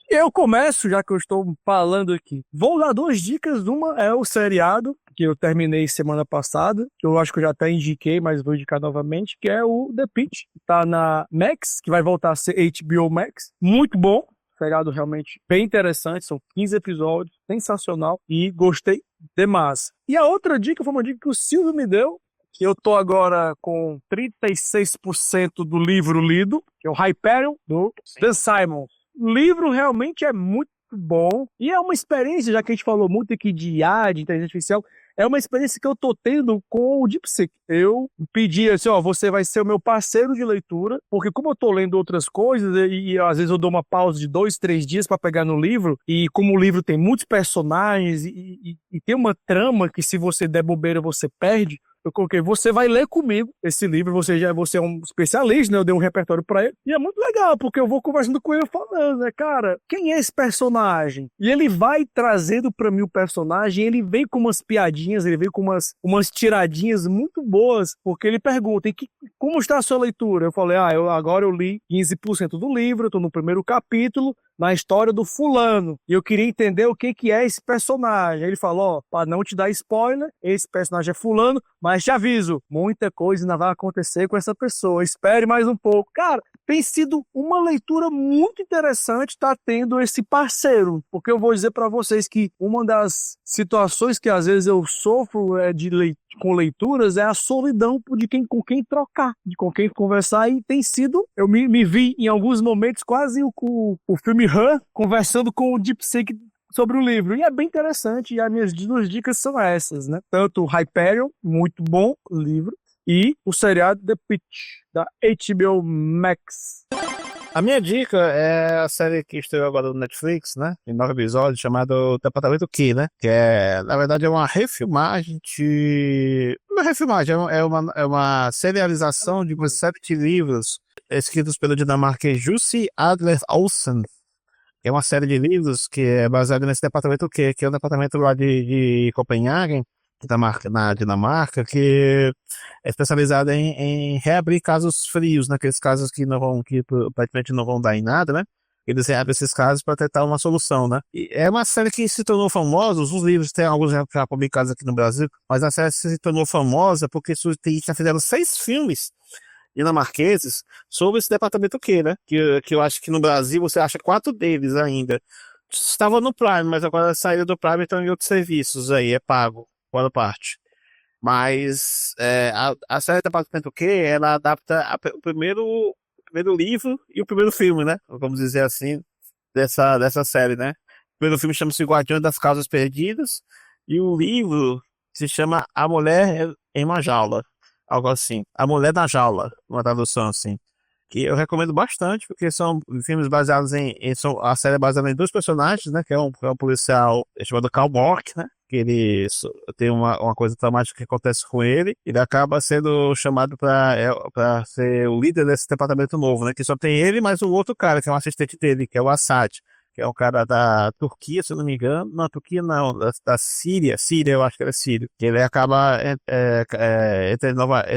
S1: Eu começo, já que eu estou falando aqui. Vou dar 2 dicas. Uma é o seriado, que eu terminei semana passada, que eu acho que eu já até indiquei, mas vou indicar novamente, que é o The Pitt. Tá na Max, que vai voltar a ser HBO Max. Muito bom. Seriado realmente bem interessante. São 15 episódios. Sensacional. E gostei demais. E a outra dica foi uma dica que o Silvio me deu, que eu tô agora com 36% do livro lido, que é o Hyperion, do Dan Simon. O livro realmente é muito bom e é uma experiência, já que a gente falou muito aqui de IA, de inteligência artificial, é uma experiência que eu tô tendo com o DeepSeek. Eu pedi assim, ó, você vai ser o meu parceiro de leitura, porque como eu tô lendo outras coisas e às vezes eu dou uma pausa de 2, 3 dias para pegar no livro, e como o livro tem muitos personagens e tem uma trama que se você der bobeira você perde, eu coloquei, você vai ler comigo esse livro, você é um especialista, né? Eu dei um repertório pra ele. E é muito legal, porque eu vou conversando com ele falando, né, cara, quem é esse personagem? E ele vai trazendo pra mim o personagem, ele vem com umas piadinhas, ele vem com umas tiradinhas muito boas, porque ele pergunta, como está a sua leitura? Eu falei, agora eu li 15% do livro, eu tô no primeiro capítulo, na história do fulano, e eu queria entender o que é esse personagem. Aí ele falou, ó, para não te dar spoiler, esse personagem é fulano, mas te aviso, muita coisa ainda vai acontecer com essa pessoa, espere mais um pouco. Cara, tem sido uma leitura muito interessante tá tendo esse parceiro, porque eu vou dizer para vocês que uma das situações que às vezes eu sofro com leituras é a solidão com quem trocar, com quem conversar, e tem sido, eu me vi em alguns momentos quase o filme Her conversando com o DeepSeek sobre o livro, e é bem interessante, e as minhas 2 dicas são essas, né? Tanto o Hyperion, muito bom livro, e o seriado The Pitt, da HBO Max.
S3: A minha dica é a série que estreou agora no Netflix, né? Em 9 episódios, chamado Departamento Q, né? Que é, na verdade, é uma refilmagem de... Uma refilmagem, é uma serialização de 7 livros escritos pelo dinamarquês Jussi Adler Olsen. É uma série de livros que é baseada nesse Departamento Q, que é um departamento lá de Copenhague, na Dinamarca, que é especializado em reabrir casos frios, naqueles casos que praticamente não vão dar em nada, né? Eles reabrem esses casos para tentar uma solução, né? E é uma série que se tornou famosa, os livros tem alguns já publicados aqui no Brasil, mas a série se tornou famosa porque já fizeram 6 filmes dinamarqueses sobre esse Departamento Q, né? Que eu acho que no Brasil você acha 4 deles ainda. Estava no Prime, mas agora saíram do Prime e estão em outros serviços aí, é pago, fora parte. Mas a série Departamento Q, ela adapta o primeiro livro e o primeiro filme, né? Vamos dizer assim, dessa série, né? O primeiro filme chama-se Guardiões das Causas Perdidas e o livro se chama A Mulher em uma Jaula. Algo assim. A Mulher na Jaula, uma tradução assim. Que eu recomendo bastante, porque são filmes baseados a série é baseada em 2 personagens, né? Que é um policial chamado Carl Mork, né? Que ele tem uma coisa traumática que acontece com ele. Ele acaba sendo chamado para ser o líder desse departamento novo, né? Que só tem ele mais um outro cara, que é um assistente dele, que é o Assad. Que é um cara da Turquia, se eu não me engano. Não, Turquia não, da Síria. Síria, eu acho que era Síria. Que ele acaba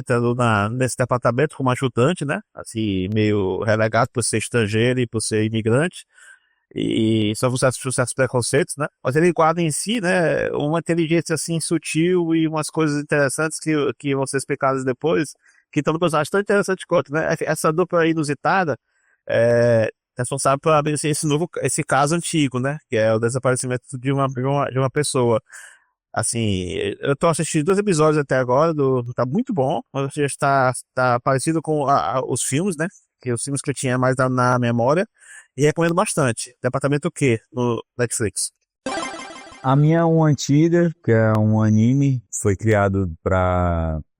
S3: entrando nesse departamento como ajudante, né? Assim, meio relegado por ser estrangeiro e por ser imigrante. E sofre certos preconceitos, né? Mas ele guarda em si, né? Uma inteligência, assim, sutil e umas coisas interessantes que vão ser explicadas depois. Que estão no personagem tão interessante quanto, né? Essa dupla inusitada responsável por abrir esse caso antigo, né? Que é o desaparecimento de uma pessoa. Assim, eu tô assistindo 2 episódios até agora, tá muito bom, mas já está parecido com os filmes, né? que o Sims que eu tinha mais na memória e recomendo bastante. Departamento Q no Netflix.
S2: A minha é uma antiga, que é um anime, foi criado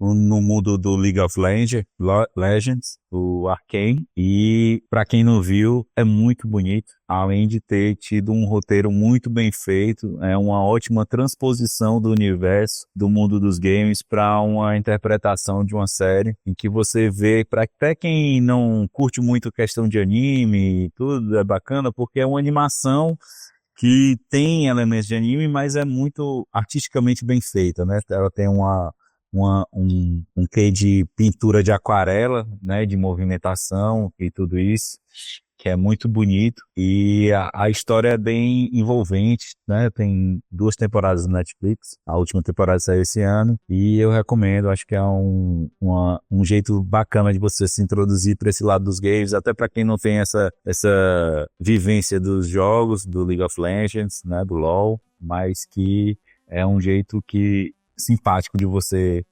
S2: no mundo do League of Legends, o Arcane, e para quem não viu, é muito bonito, além de ter tido um roteiro muito bem feito, é uma ótima transposição do universo, do mundo dos games para uma interpretação de uma série, em que você vê, para até quem não curte muito questão de anime, tudo é bacana, porque é uma animação que tem elementos de anime, mas é muito artisticamente bem feita, né? Ela tem um quê de pintura de aquarela, né? De movimentação e tudo isso, que é muito bonito. E a história é bem envolvente, né? Tem 2 temporadas no Netflix. A última temporada saiu esse ano. E eu recomendo, acho que é um jeito bacana de você se introduzir para esse lado dos games, até para quem não tem essa vivência dos jogos, do League of Legends, né? Do LoL, mas que é um jeito simpático de você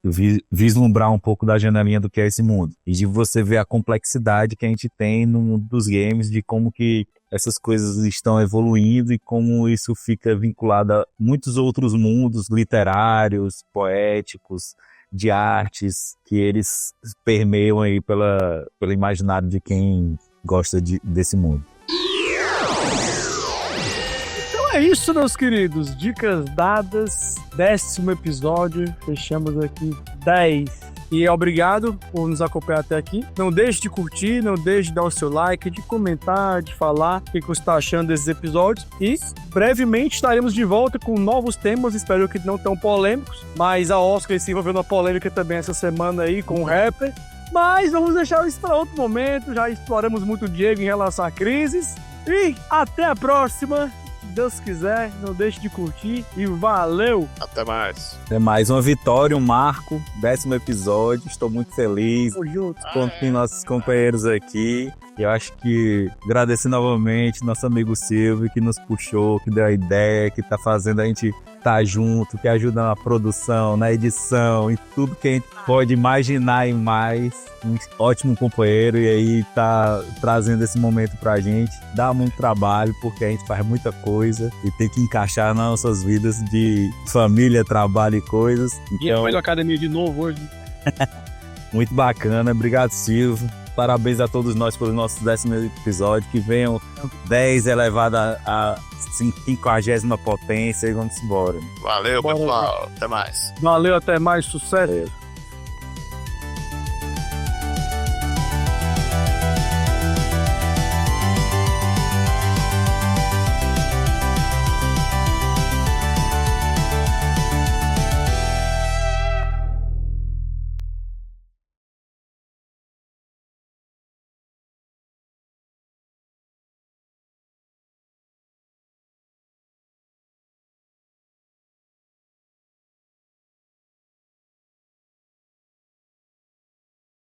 S2: vislumbrar um pouco da janelinha do que é esse mundo. E de você ver a complexidade que a gente tem no mundo dos games, de como que essas coisas estão evoluindo e como isso fica vinculado a muitos outros mundos literários, poéticos, de artes, que eles permeiam aí pelo imaginário de quem gosta desse mundo.
S1: É isso, meus queridos. Dicas dadas, 10º episódio. Fechamos aqui 10. E obrigado por nos acompanhar até aqui. Não deixe de curtir, não deixe de dar o seu like, de comentar, de falar o que você está achando desses episódios. E brevemente estaremos de volta com novos temas, espero que não tão polêmicos. Mas a Oscar se envolveu numa polêmica também essa semana aí com o rapper. Mas vamos deixar isso para outro momento. Já exploramos muito o Diego em relação a crises. E até a próxima. Se Deus quiser, não deixe de curtir e valeu!
S3: Até mais.
S2: É mais uma vitória, um marco, 10º episódio, estou muito feliz com nossos companheiros aqui. E eu acho que agradecer novamente nosso amigo Silvio, que nos puxou, que deu a ideia, que tá fazendo a gente estar junto, que ajuda na produção, na edição e tudo que a gente pode imaginar e mais. Um ótimo companheiro e aí tá trazendo esse momento pra gente. Dá muito trabalho porque a gente faz muita coisa e tem que encaixar nas nossas vidas de família, trabalho e coisas.
S1: E foi na academia de novo hoje.
S2: Muito bacana, obrigado Silvio. Parabéns a todos nós pelo nosso 10º episódio, que venham 10 elevado a 50ª potência e vamos embora.
S3: Valeu, pessoal. Até mais.
S1: Valeu, até mais. Sucesso.